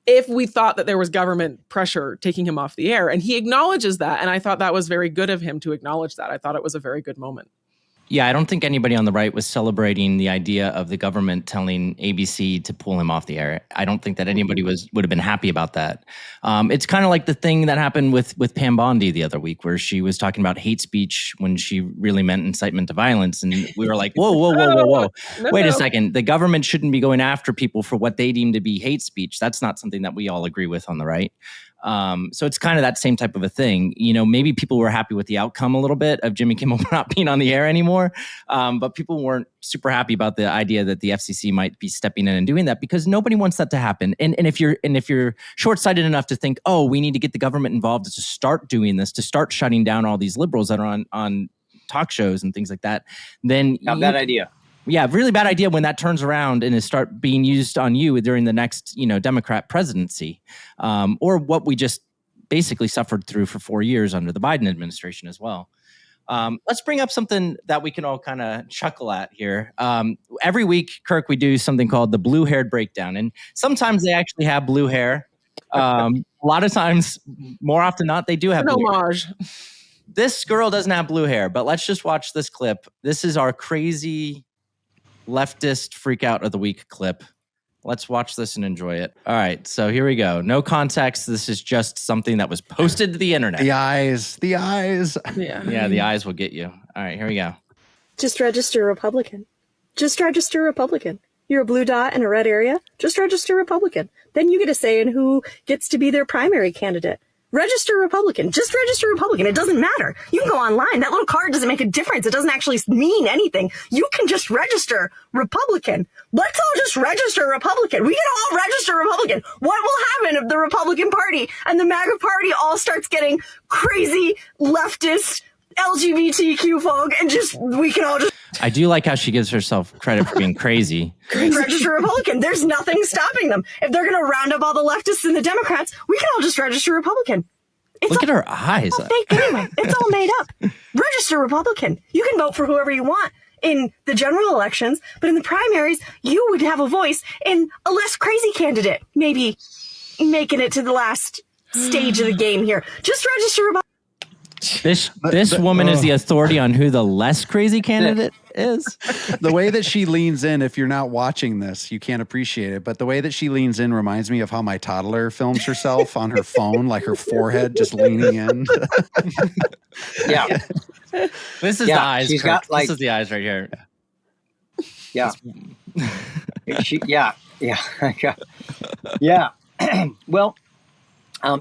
if we thought that there was government pressure taking him off the air. And he acknowledges that. And I thought that was very good of him to acknowledge that. I thought it was a very good moment. Yeah, I don't think anybody on the right was celebrating the idea of the government telling ABC to pull him off the air. I don't think that anybody would have been happy about that. It's kind of like the thing that happened with Pam Bondi the other week, where she was talking about hate speech when she really meant incitement to violence. And we were like, whoa. No. Wait a second. The government shouldn't be going after people for what they deem to be hate speech. That's not something that we all agree with on the right. So it's kind of that same type of a thing. Maybe people were happy with the outcome a little bit of Jimmy Kimmel not being on the air anymore. But people weren't super happy about the idea that the FCC might be stepping in and doing that, because nobody wants that to happen. And if you're short-sighted enough to think, oh, we need to get the government involved to start doing this, to start shutting down all these liberals that are on talk shows and things like that, then bad idea. Yeah, really bad idea when that turns around and is start being used on you during the next, Democrat presidency, or what we just basically suffered through for 4 years under the Biden administration as well. Let's bring up something that we can all kind of chuckle at here. Every week, Kirk, we do something called the blue-haired breakdown, and sometimes they actually have blue hair. A lot of times, more often than not, they do have blue homage. Hair. This girl doesn't have blue hair, but let's just watch this clip. This is our crazy leftist freak out of the week clip. Let's watch this and enjoy it. All right, so here we go. No context. This is just something that was posted to the internet. The eyes. Yeah, the eyes will get you. All right, here we go. Just register Republican. Just register Republican. You're a blue dot in a red area. Just register Republican. Then you get a say in who gets to be their primary candidate. Register Republican. Just register Republican. It doesn't matter. You can go online. That little card doesn't make a difference. It doesn't actually mean anything. You can just register Republican. Let's all just register Republican. We can all register Republican. What will happen if the Republican Party and the MAGA Party all starts getting crazy leftist LGBTQ folk, and we can all just... I do like how she gives herself credit for being crazy. Register Republican. There's nothing stopping them. If they're going to round up all the leftists and the Democrats, we can all just register Republican. Look at her eyes. It's all fake anyway. It's all made up. Register Republican. You can vote for whoever you want in the general elections, but in the primaries, you would have a voice in a less crazy candidate, maybe making it to the last stage of the game here. Just register Republican. This woman is the authority on who the less crazy candidate is. The way that she leans in, if you're not watching this, you can't appreciate it. But the way that she leans in reminds me of how my toddler films herself on her phone, like her forehead just leaning in. Yeah. This is the eyes. She's Kirk. got, like, this is the eyes right here. Yeah. Yeah. Well,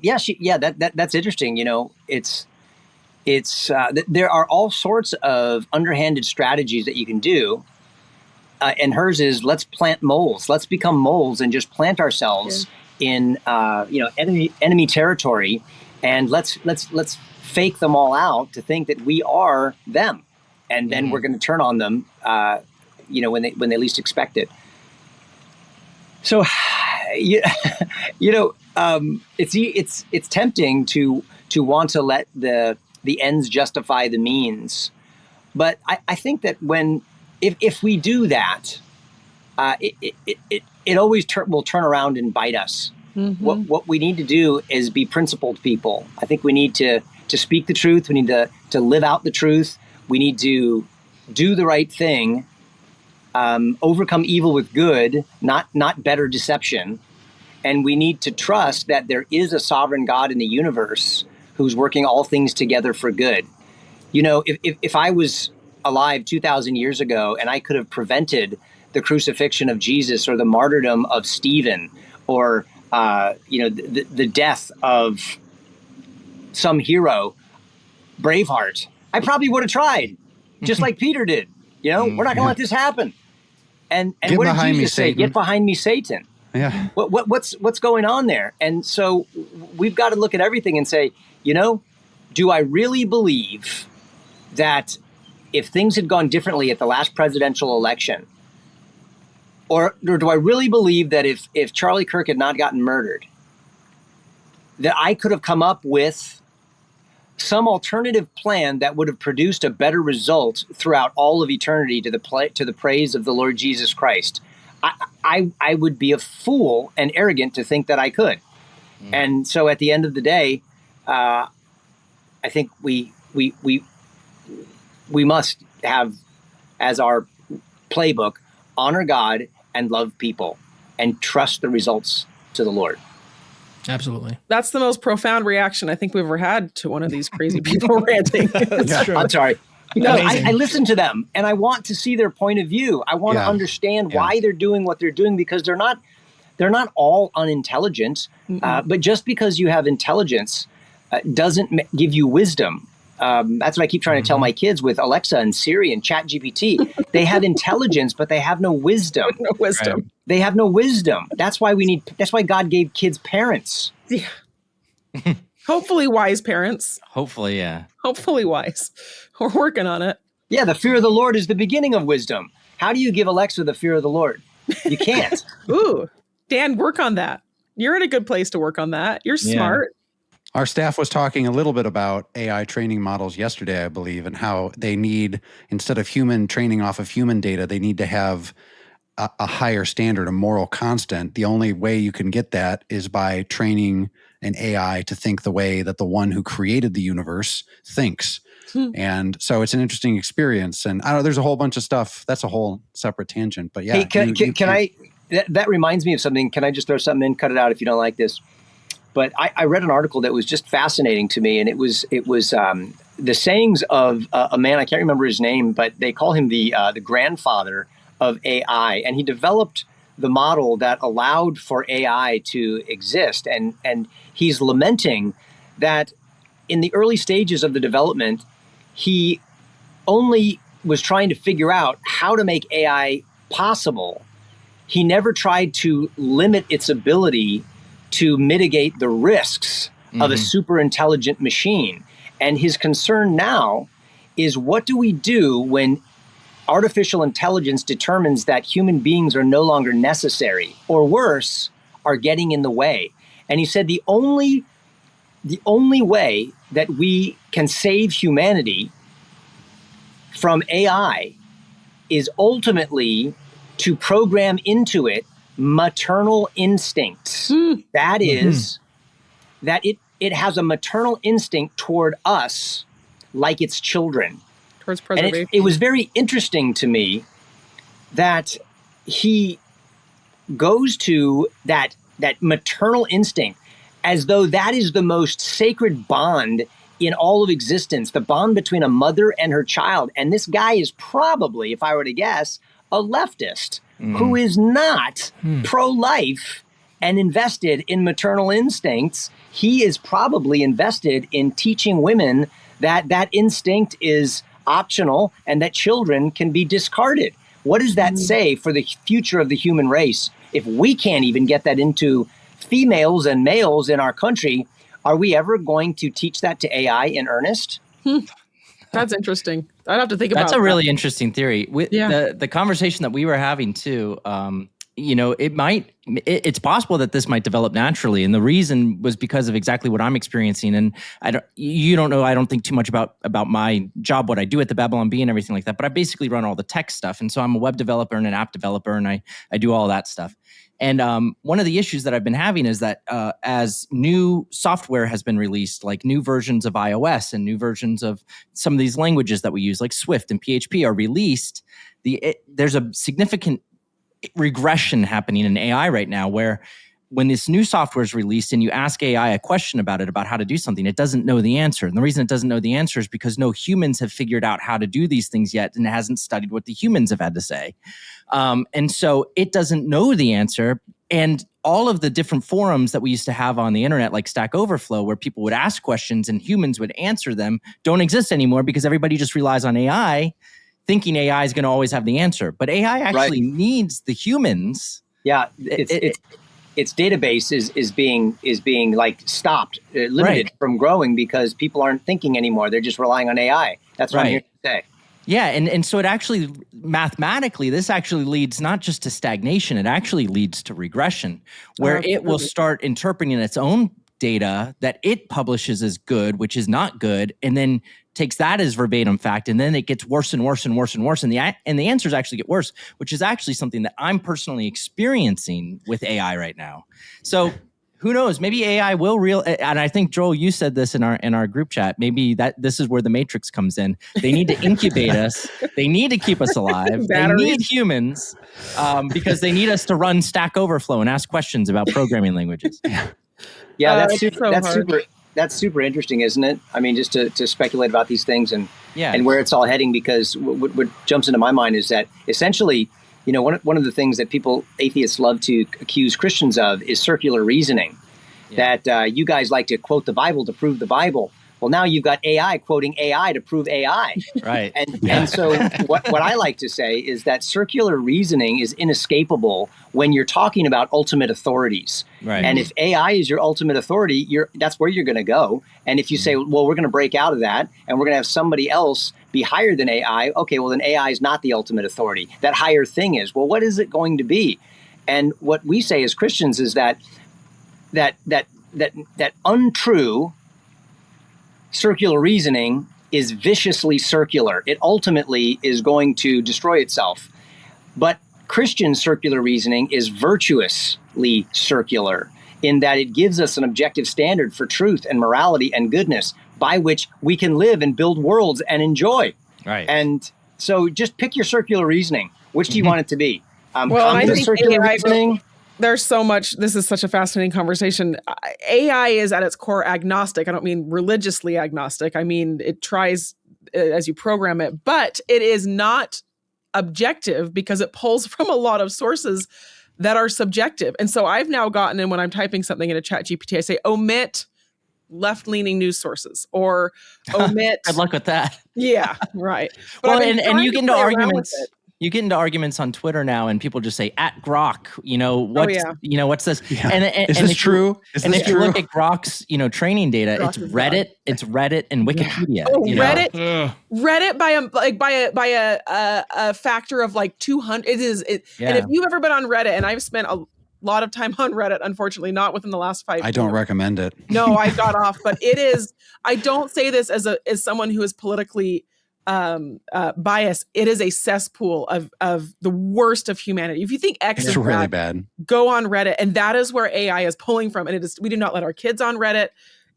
that's interesting. You know, there are all sorts of underhanded strategies that you can do. And hers is, let's plant moles. Let's become moles and just plant ourselves in, enemy territory. And let's fake them all out to think that we are them. And then we're going to turn on them, when they least expect it. So, it's tempting to want to let the ends justify the means, but I think that if we do that, it always will turn around and bite us. Mm-hmm. What we need to do is be principled people. I think we need to speak the truth. We need to live out the truth. We need to do the right thing. Overcome evil with good, not better deception. And we need to trust that there is a sovereign God in the universe who's working all things together for good. You know, if I was alive 2,000 years ago and I could have prevented the crucifixion of Jesus or the martyrdom of Stephen or, the death of some hero, Braveheart, I probably would have tried, just like Peter did. You know, we're not going to let this happen. And what did Jesus say? Get behind me, Satan. Yeah. What's going on there? And so we've got to look at everything and say, do I really believe that if things had gone differently at the last presidential election, or do I really believe that if Charlie Kirk had not gotten murdered, that I could have come up with some alternative plan that would have produced a better result throughout all of eternity to the praise of the Lord Jesus Christ? I would be a fool and arrogant to think that I could. And so at the end of the day, I think we must have as our playbook, honor God and love people and trust the results to the Lord. Absolutely. That's the most profound reaction I think we've ever had to one of these crazy people ranting. That's true. I'm sorry. No, I listen to them and I want to see their point of view. I want to understand why they're doing what they're doing, because they're not all unintelligent. But just because you have intelligence doesn't give you wisdom. That's what I keep trying to tell my kids with Alexa and Siri and ChatGPT. They have intelligence, but they have no wisdom. No wisdom. Right. They have no wisdom. That's why God gave kids parents. Yeah. Hopefully wise parents. Hopefully, yeah. Hopefully wise. We're working on it. Yeah, the fear of the Lord is the beginning of wisdom. How do you give Alexa the fear of the Lord? You can't. Ooh, Dan, work on that. You're in a good place to work on that. You're smart. Our staff was talking a little bit about AI training models yesterday, I believe, and how they need, instead of human training off of human data, they need to have a higher standard, a moral constant. The only way you can get that is by training an AI to think the way that the one who created the universe thinks. And so it's an interesting experience. And I don't know, there's a whole bunch of stuff. That's a whole separate tangent. But yeah. Hey, can I, that reminds me of something. Can I just throw something in? Cut it out if you don't like this. But I read an article that was just fascinating to me. And it was the sayings of a man, I can't remember his name, but they call him the grandfather of AI. And he developed the model that allowed for AI to exist. And he's lamenting that in the early stages of the development, he only was trying to figure out how to make AI possible. He never tried to limit its ability to mitigate the risks of a super intelligent machine. And his concern now is, what do we do when artificial intelligence determines that human beings are no longer necessary, or worse, are getting in the way? And he said the only way that we can save humanity from AI is ultimately to program into it maternal instincts. That is, that it has a maternal instinct toward us like its children. Towards preservation. And it was very interesting to me that he goes to that maternal instinct as though that is the most sacred bond in all of existence, the bond between a mother and her child. And this guy is probably, if I were to guess, a leftist who is not pro-life and invested in maternal instincts. He is probably invested in teaching women that instinct is optional and that children can be discarded. What does that say for the future of the human race? If we can't even get that into females and males in our country, are we ever going to teach that to AI in earnest? That's interesting. I'd have to think about that. That's a really interesting theory. With the conversation that we were having too, it's possible that this might develop naturally. And the reason was because of exactly what I'm experiencing. And I don't think too much about my job, what I do at the Babylon Bee and everything like that, but I basically run all the tech stuff. And so I'm a web developer and an app developer, and I do all that stuff. And one of the issues that I've been having is that as new software has been released, like new versions of iOS and new versions of some of these languages that we use, like Swift and PHP, are released, there's a significant regression happening in AI right now, where when this new software is released and you ask AI a question about how to do something, it doesn't know the answer. And the reason it doesn't know the answer is because no humans have figured out how to do these things yet, and it hasn't studied what the humans have had to say. And so it doesn't know the answer. And all of the different forums that we used to have on the internet, like Stack Overflow, where people would ask questions and humans would answer them, don't exist anymore because everybody just relies on AI, thinking AI is going to always have the answer. But AI actually needs the humans. Yeah, its database is being like stopped, limited from growing because people aren't thinking anymore. They're just relying on AI. That's what I'm here to say. Yeah, and so it actually, mathematically, this actually leads not just to stagnation, it actually leads to regression, where it will start interpreting its own data that it publishes as good, which is not good, and then takes that as verbatim fact, and then it gets worse and worse and worse and worse, and the answers actually get worse, which is actually something that I'm personally experiencing with AI right now. So who knows? Maybe AI will and I think, Joel, you said this in our group chat. Maybe this is where the Matrix comes in. They need to incubate us. They need to keep us alive. They need humans because they need us to run Stack Overflow and ask questions about programming languages. Yeah, that's super interesting, isn't it? I mean, just to speculate about these things and where it's all heading, because what jumps into my mind is that essentially, one of the things that atheists love to accuse Christians of is circular reasoning, that you guys like to quote the Bible to prove the Bible. Well, now you've got AI quoting AI to prove AI. Right. And so what I like to say is that circular reasoning is inescapable when you're talking about ultimate authorities. Right. And if AI is your ultimate authority, that's where you're going to go. And if you say, well, we're going to break out of that and we're going to have somebody else be higher than AI, okay, well, then AI is not the ultimate authority. That higher thing is. Well, what is it going to be? And what we say as Christians is that untrue circular reasoning is viciously circular. It ultimately is going to destroy itself. But Christian circular reasoning is virtuously circular in that it gives us an objective standard for truth and morality and goodness by which we can live and build worlds and enjoy. Right. And so just pick your circular reasoning. Which do you want it to be? I think circular reasoning. There's so much. This is such a fascinating conversation. AI is at its core agnostic. I don't mean religiously agnostic. I mean, it tries as you program it, but it is not objective because it pulls from a lot of sources that are subjective. And so I've now gotten in when I'm typing something in a chat GPT, I say, omit left-leaning news sources or omit. Good luck with that. Yeah, right. But well, and you get into arguments. You get into arguments on Twitter now, and people just say @Grok. What's this? Yeah. And is this true? If you look at Grok's, training data, Grok it's Reddit, and Wikipedia. Oh, Reddit by a factor of like 200. It is. And if you've ever been on Reddit, and I've spent a lot of time on Reddit, unfortunately, not within the last 5 years. I don't recommend it. No, I got off, but it is. I don't say this as someone who is politically bias, it is a cesspool of the worst of humanity. If you think X is really bad, go on Reddit, and that is where AI is pulling from. And it is, we do not let our kids on Reddit.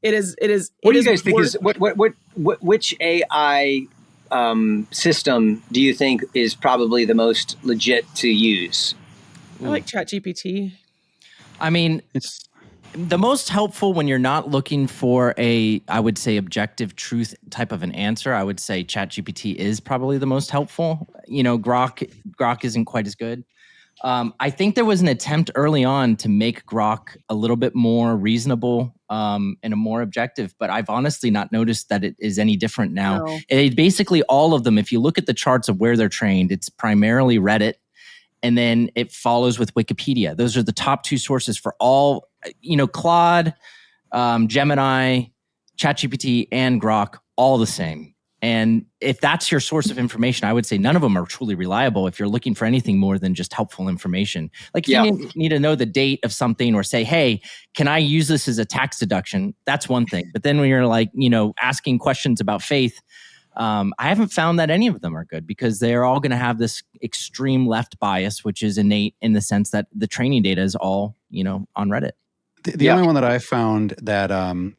It is. What do you guys think is which AI system do you think is probably the most legit to use? I like ChatGPT. I mean, it's the most helpful when you're not looking for I would say, objective truth type of an answer. I would say ChatGPT is probably the most helpful. You know, Grok isn't quite as good. I think there was an attempt early on to make Grok a little bit more reasonable and a more objective, but I've honestly not noticed that it is any different now. No. Basically, all of them, if you look at the charts of where they're trained, it's primarily Reddit, and then it follows with Wikipedia. Those are the top two sources for all, Claude, Gemini, ChatGPT, and Grok, all the same. And if that's your source of information, I would say none of them are truly reliable if you're looking for anything more than just helpful information. Like if you need to know the date of something or say, hey, can I use this as a tax deduction? That's one thing. But then when you're like, asking questions about faith, I haven't found that any of them are good because they're all going to have this extreme left bias, which is innate in the sense that the training data is all, on Reddit. The only one that I found that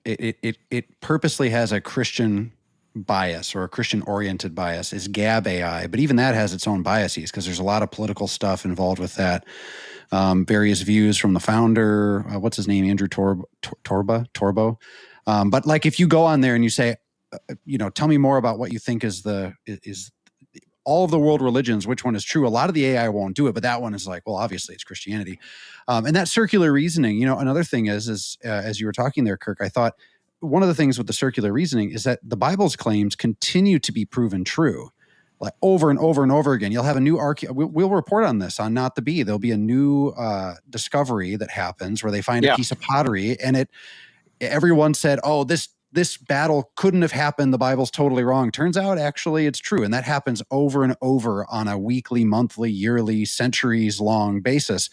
it purposely has a Christian bias or a Christian-oriented bias is Gab AI, but even that has its own biases because there's a lot of political stuff involved with that. Various views from the founder, what's his name, Andrew Torbo. But like if you go on there and you say, tell me more about what you think is all of the world religions, which one is true? A lot of the AI won't do it, but that one is like, well, obviously it's Christianity. And that circular reasoning, another thing is as you were talking there, Kirk, I thought one of the things with the circular reasoning is that the Bible's claims continue to be proven true, like over and over and over again. You'll have a new we'll report on this on Not the Bee. There'll be a new discovery that happens where they find a piece of pottery, and everyone said, oh, this battle couldn't have happened. The Bible's totally wrong. Turns out, actually, it's true. And that happens over and over on a weekly, monthly, yearly, centuries-long basis.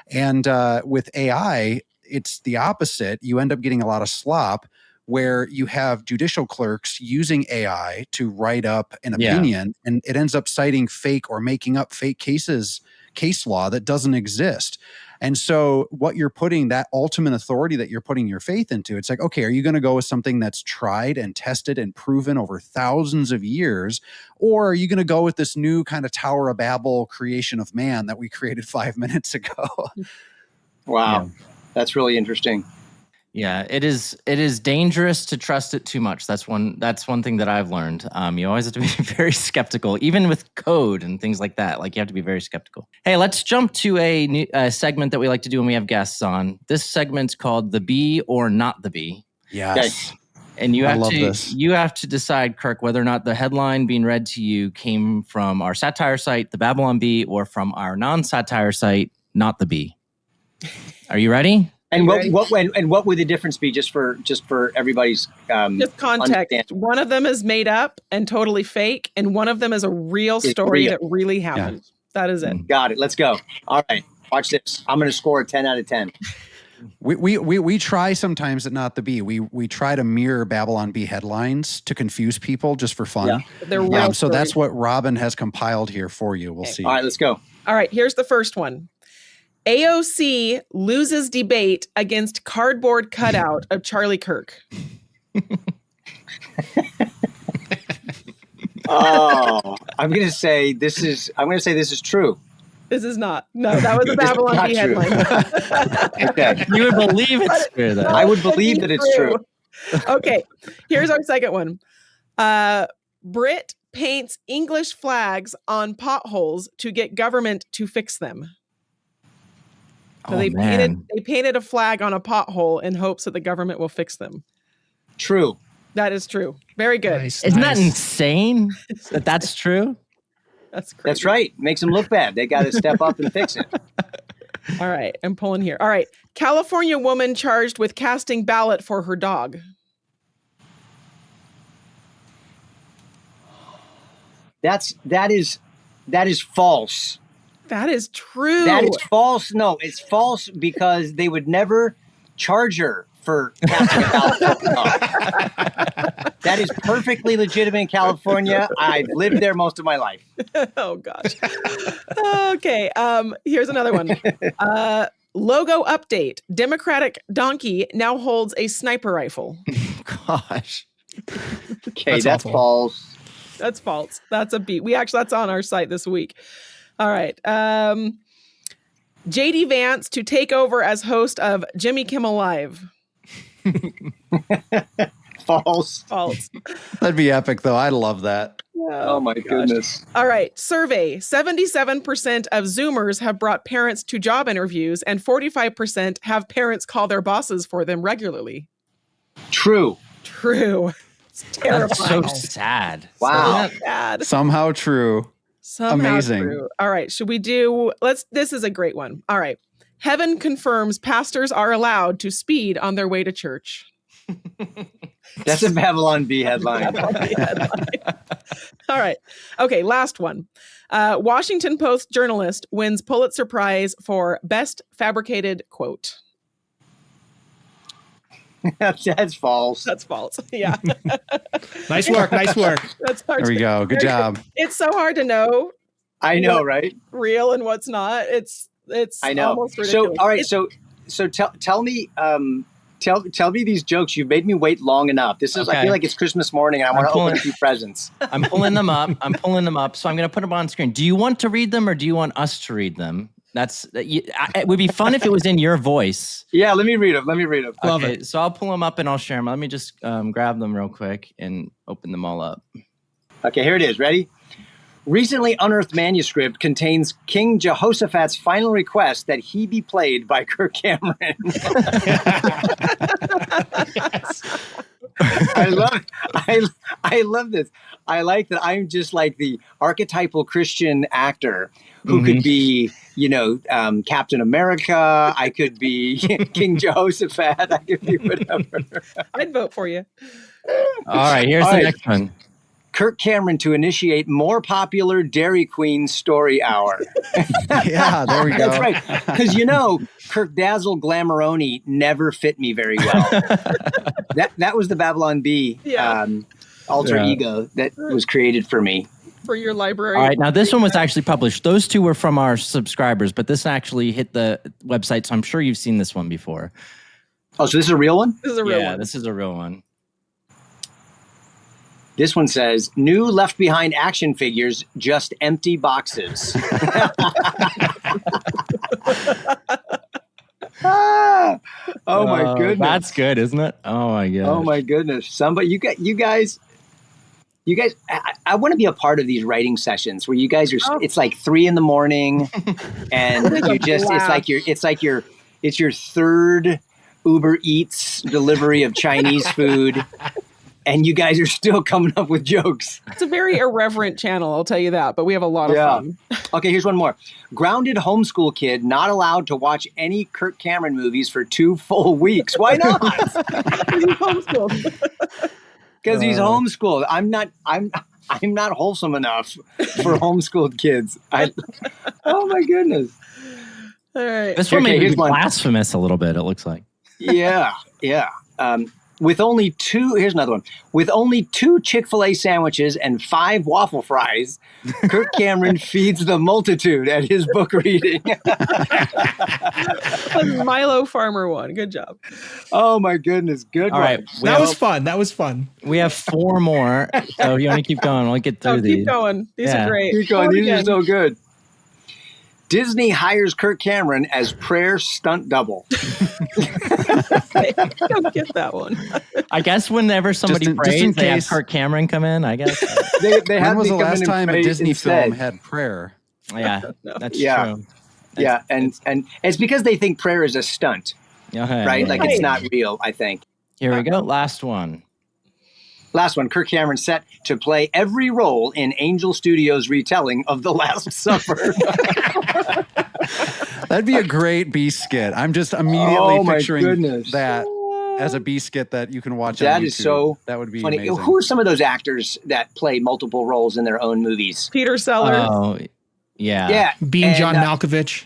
And with AI, it's the opposite. You end up getting a lot of slop where you have judicial clerks using AI to write up an opinion, and it ends up citing fake or making up fake case law that doesn't exist. And so what you're putting, that ultimate authority that you're putting your faith into, it's like, okay, are you going to go with something that's tried and tested and proven over thousands of years? Or are you going to go with this new kind of Tower of Babel creation of man that we created 5 minutes ago? Wow. That's really interesting. Yeah, it is dangerous to trust it too much. That's one thing that I've learned. You always have to be very skeptical, even with code and things like that. Like you have to be very skeptical. Hey, let's jump to a new segment that we like to do when we have guests on. This segment's called The Bee or Not the Bee. Yes. And you have to decide, Kirk, whether or not the headline being read to you came from our satire site, The Babylon Bee, or from our non-satire site, Not the Bee. Are you ready? And what would the difference be just for everybody's just context? One of them is made up and totally fake, and one of them is a real story that really happened. Yeah. That is it. Got it. Let's go. All right. Watch this. I'm going to score a 10 out of 10. We try sometimes at Not the Bee. We try to mirror Babylon Bee headlines to confuse people just for fun. Yeah. They're real so that's what Robin has compiled here for you. We'll see. All right, let's go. All right, here's the first one. AOC loses debate against cardboard cutout of Charlie Kirk. I'm going to say this is true. This is not. No, that was a Babylon Bee headline. Okay. You would believe it's true, though. I would believe that it's true. Okay, here's our second one. Brit paints English flags on potholes to get government to fix them. So they painted a flag on a pothole in hopes that the government will fix them. True. That is true. Very good. Isn't that insane that that's true? That's crazy. That's right. Makes them look bad. They got to step up and fix it. All right. I'm pulling here. All right. California woman charged with casting ballot for her dog. That is false. That is true. That is false. No, it's false because they would never charge her for casting a California. That is perfectly legitimate in California. I've lived there most of my life. Oh gosh. Okay. Here's another one. Logo update. Democratic donkey now holds a sniper rifle. Gosh. Okay, that's false. That's false. That's a beat. That's on our site this week. All right. JD Vance to take over as host of Jimmy Kimmel Live. False. False. That'd be epic, though. I love that. Oh my goodness. All right. Survey. 77% of Zoomers have brought parents to job interviews, and 45% have parents call their bosses for them regularly. True. It's terrifying. That's so sad. Wow. So sad. Somehow true. Somehow Amazing. true. All right. Should we this is a great one. All right. Heaven confirms pastors are allowed to speed on their way to church. That's a Babylon Bee headline. All right. Okay. Last one. Washington Post journalist wins Pulitzer Prize for Best Fabricated Quote. That's false. That's false. Yeah. Nice work. That's hard. There we go. Good job. It's so hard to know. I know, right? Real and what's not. It's I know. almost ridiculous. So all right, so tell me tell me these jokes. You've made me wait long enough. This is I feel like it's Christmas morning and I want to open a few presents. I'm pulling them up. So I'm going to put them on screen. Do you want to read them or do you want us to read them? It would be fun if it was in your voice. Yeah, let me read them. Love Okay, it. so I'll pull them up and I'll share them. Let me just grab them real quick and open them all up. Okay, here it is. Ready? Recently unearthed manuscript contains King Jehoshaphat's final request that he be played by Kirk Cameron. I love this. I like that I'm just like the archetypal Christian actor who could be, Captain America. I could be King Jehoshaphat. I could be whatever. I'd vote for you. All right, here's the next one. Kirk Cameron to initiate more popular Dairy Queen story hour. Yeah, there we go. That's right. Because Kirk Dazzle Glamoroni never fit me very well. That was the Babylon Bee alter ego that was created for me. For your library. All right, now this one was actually published. Those two were from our subscribers, but this actually hit the website, so I'm sure you've seen this one before. Oh, so this is a real one? This is a real one. Yeah, this is a real one. This one says, new Left Behind action figures, just empty boxes. Oh my goodness. That's good, isn't it? Oh my goodness. Oh my goodness. Somebody, you guys, I want to be a part of these writing sessions where you guys are, it's like 3 a.m. and you just, it's your third Uber Eats delivery of Chinese food. And you guys are still coming up with jokes. It's a very irreverent channel, I'll tell you that, but we have a lot of fun. Okay, here's one more. Grounded homeschool kid not allowed to watch any Kirk Cameron movies for 2 full weeks. Why not? Because he's homeschooled. Because he's homeschooled. I'm not wholesome enough for homeschooled kids. Oh my goodness. All right. This one may be blasphemous a little bit, it looks like. Yeah. With only 2, here's another one. With only 2 Chick-fil-A sandwiches and 5 waffle fries, Kirk Cameron feeds the multitude at his book reading. Milo Farmer one. Good job. Oh my goodness. Good All one. right. That was fun. We have 4 more. So if you want to keep going, we'll get through these. Keep going. These are great. Keep going. These are so good. Disney hires Kirk Cameron as prayer stunt double. I don't get that one. I guess whenever somebody prays, they have Kirk Cameron come in, I guess. They have when was the come in last and time a pray Disney instead. film had prayer? Yeah, that's Yeah. true. Yeah, and it's because they think prayer is a stunt, right? Like it's not real, I think. Here we go. Last one. Last one. Kirk Cameron set to play every role in Angel Studios' retelling of The Last Supper. That'd be a great B skit. I'm just immediately picturing goodness. that as a B skit that you can watch that on YouTube. Is so that would be funny. amazing. Who are some of those actors that play multiple roles in their own movies? Peter Sellers. Oh, yeah. Yeah. Being John Malkovich.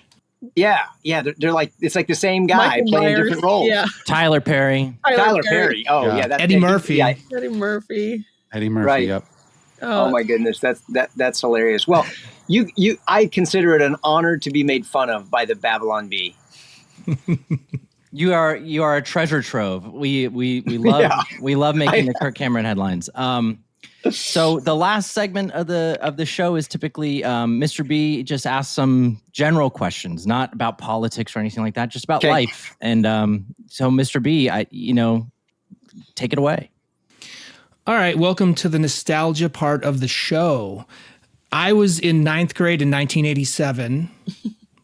Yeah, they're like, it's like the same guy Michael playing Myers. different roles. Yeah. Tyler Perry. Tyler Perry. Oh Yeah. yeah, that's Eddie Murphy. Yeah. Eddie Murphy. Eddie Murphy. Right. Yep. Oh my goodness, that's hilarious. Well, I consider it an honor to be made fun of by the Babylon Bee. You are a treasure trove. We love making the Kirk Cameron headlines. So the last segment of the show is typically Mr. B just asks some general questions, not about politics or anything like that, just about life. And so Mr. B, take it away. All right, welcome to the nostalgia part of the show. I was in 9th grade in 1987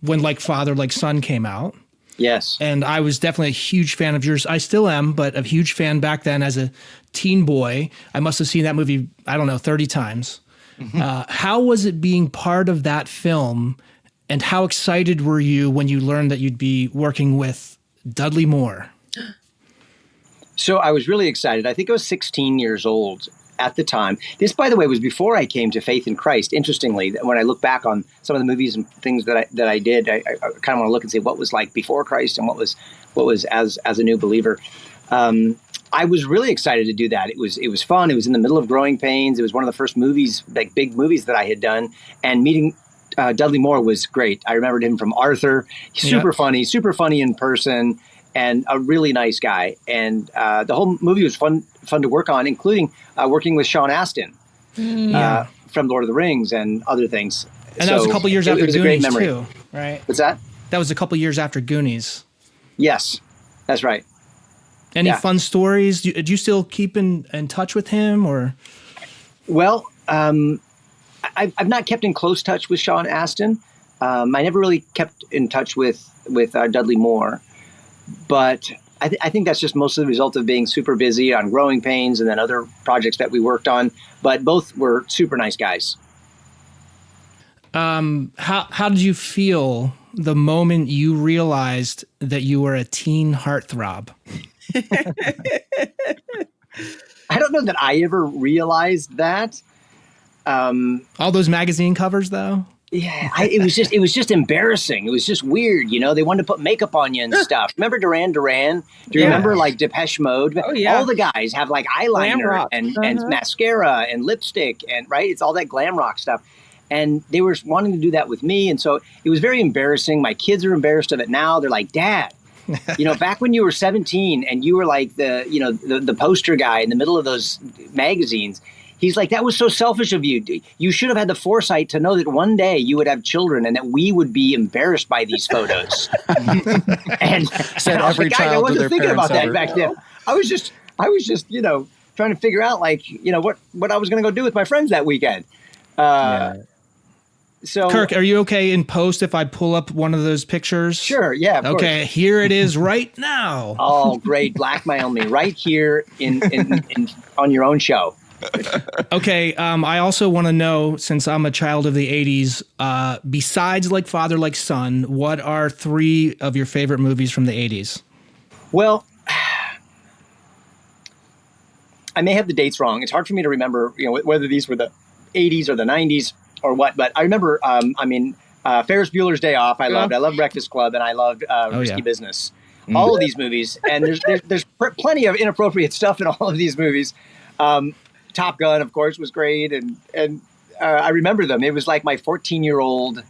when Like Father, Like Son came out. Yes. And I was definitely a huge fan of yours. I still am, but a huge fan back then as a teen boy. I must have seen that movie, 30 times. Mm-hmm. How was it being part of that film, and how excited were you when you learned that you'd be working with Dudley Moore? So I was really excited. I think I was 16 years old at the time. This, by the way, was before I came to faith in Christ. Interestingly, when I look back on some of the movies and things that I did, I kind of want to look and see what was like before Christ and what was as a new believer. I was really excited to do that. It was fun. It was in the middle of Growing Pains. It was one of the first movies, like big movies that I had done. And meeting Dudley Moore was great. I remembered him from Arthur. He's super funny in person, and a really nice guy. And the whole movie was fun to work on, including working with Sean Astin from Lord of the Rings and other things. And that was a couple years after Goonies too, right? What's that? That was a couple years after Goonies. Yes, that's right. Any fun stories? Do you still keep in touch with him, or? Well, I've not kept in close touch with Sean Astin. I never really kept in touch with Dudley Moore, but I think that's just mostly the result of being super busy on Growing Pains and then other projects that we worked on. But both were super nice guys. How did you feel the moment you realized that you were a teen heartthrob? I don't know that I ever realized that. All those magazine covers, though? Yeah, it was just embarrassing. It was just weird, They wanted to put makeup on you and stuff. Remember Duran Duran? Do you remember like Depeche Mode? Oh, yeah. All the guys have like eyeliner and mascara and lipstick, and right, it's all that glam rock stuff. And they were wanting to do that with me, and so it was very embarrassing. My kids are embarrassed of it now. They're like, Dad, back when you were 17 and you were like the poster guy in the middle of those magazines. He's like, that was so selfish of you. You should have had the foresight to know that one day you would have children and that we would be embarrassed by these photos. and Said I was every like, child I wasn't to their thinking about parents that back then. I was just, trying to figure out what I was going to go do with my friends that weekend. So, Kirk, are you okay in post if I pull up one of those pictures? Sure. Yeah. Of okay. course. Here it is right now. Oh, great. Blackmail me right here in on your own show. Okay. I also want to know, since I'm a child of the 80s, besides Like Father, Like Son, what are 3 of your favorite movies from the 80s? Well, I may have the dates wrong. It's hard for me to remember, whether these were the 80s or the 90s or what. But I remember, Ferris Bueller's Day Off. I loved Breakfast Club, and I loved Risky Business. All of these movies, and there's plenty of inappropriate stuff in all of these movies. Top Gun, of course, was great, and I remember them. It was like my 14-year-old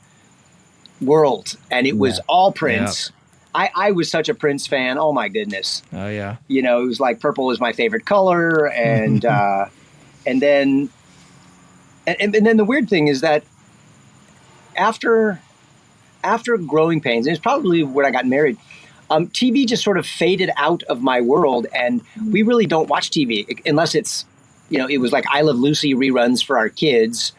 world, and it was all Prince. Yeah. I was such a Prince fan. Oh my goodness. Oh yeah. It was like purple was my favorite color, and and then the weird thing is that after Growing Pains, and it's probably when I got married, TV just sort of faded out of my world, and we really don't watch TV unless it's, it was like I Love Lucy reruns for our kids,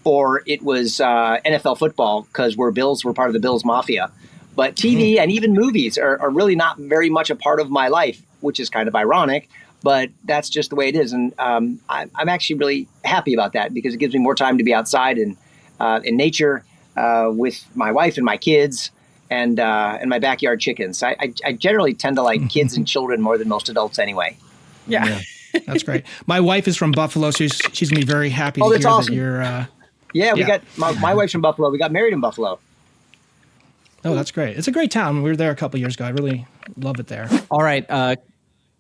or it was NFL football because we're part of the Bills Mafia. But TV and even movies are really not very much a part of my life, which is kind of ironic, but that's just the way it is. And I'm actually really happy about that because it gives me more time to be outside and in nature with my wife and my kids and my backyard chickens. I generally tend to like kids and children more than most adults anyway. Yeah. That's great. My wife is from Buffalo, so she's gonna be very happy to hear awesome. that you're. We got my wife's from Buffalo. We got married in Buffalo. Oh, that's great. It's a great town. We were there a couple years ago. I really love it there. All right.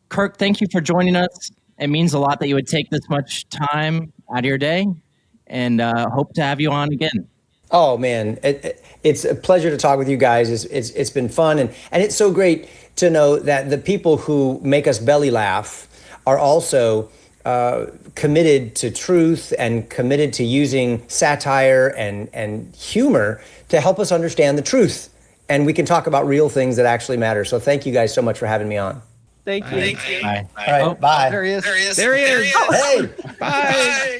Kirk, thank you for joining us. It means a lot that you would take this much time out of your day, and hope to have you on again. Oh man, it's a pleasure to talk with you guys. It's been fun, and it's so great to know that the people who make us belly laugh are also committed to truth and committed to using satire and humor to help us understand the truth. And we can talk about real things that actually matter. So thank you guys so much for having me on. Thank you. Thank you. Bye. All right, bye. There he is. There he is. Hey, Bye.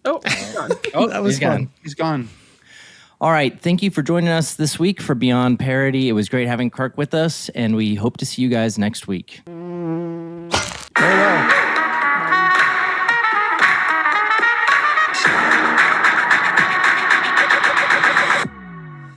Oh, he's gone. Oh, that was He's gone. fun. He's gone. All right. Thank you for joining us this week for Beyond Parody. It was great having Kirk with us, and we hope to see you guys next week.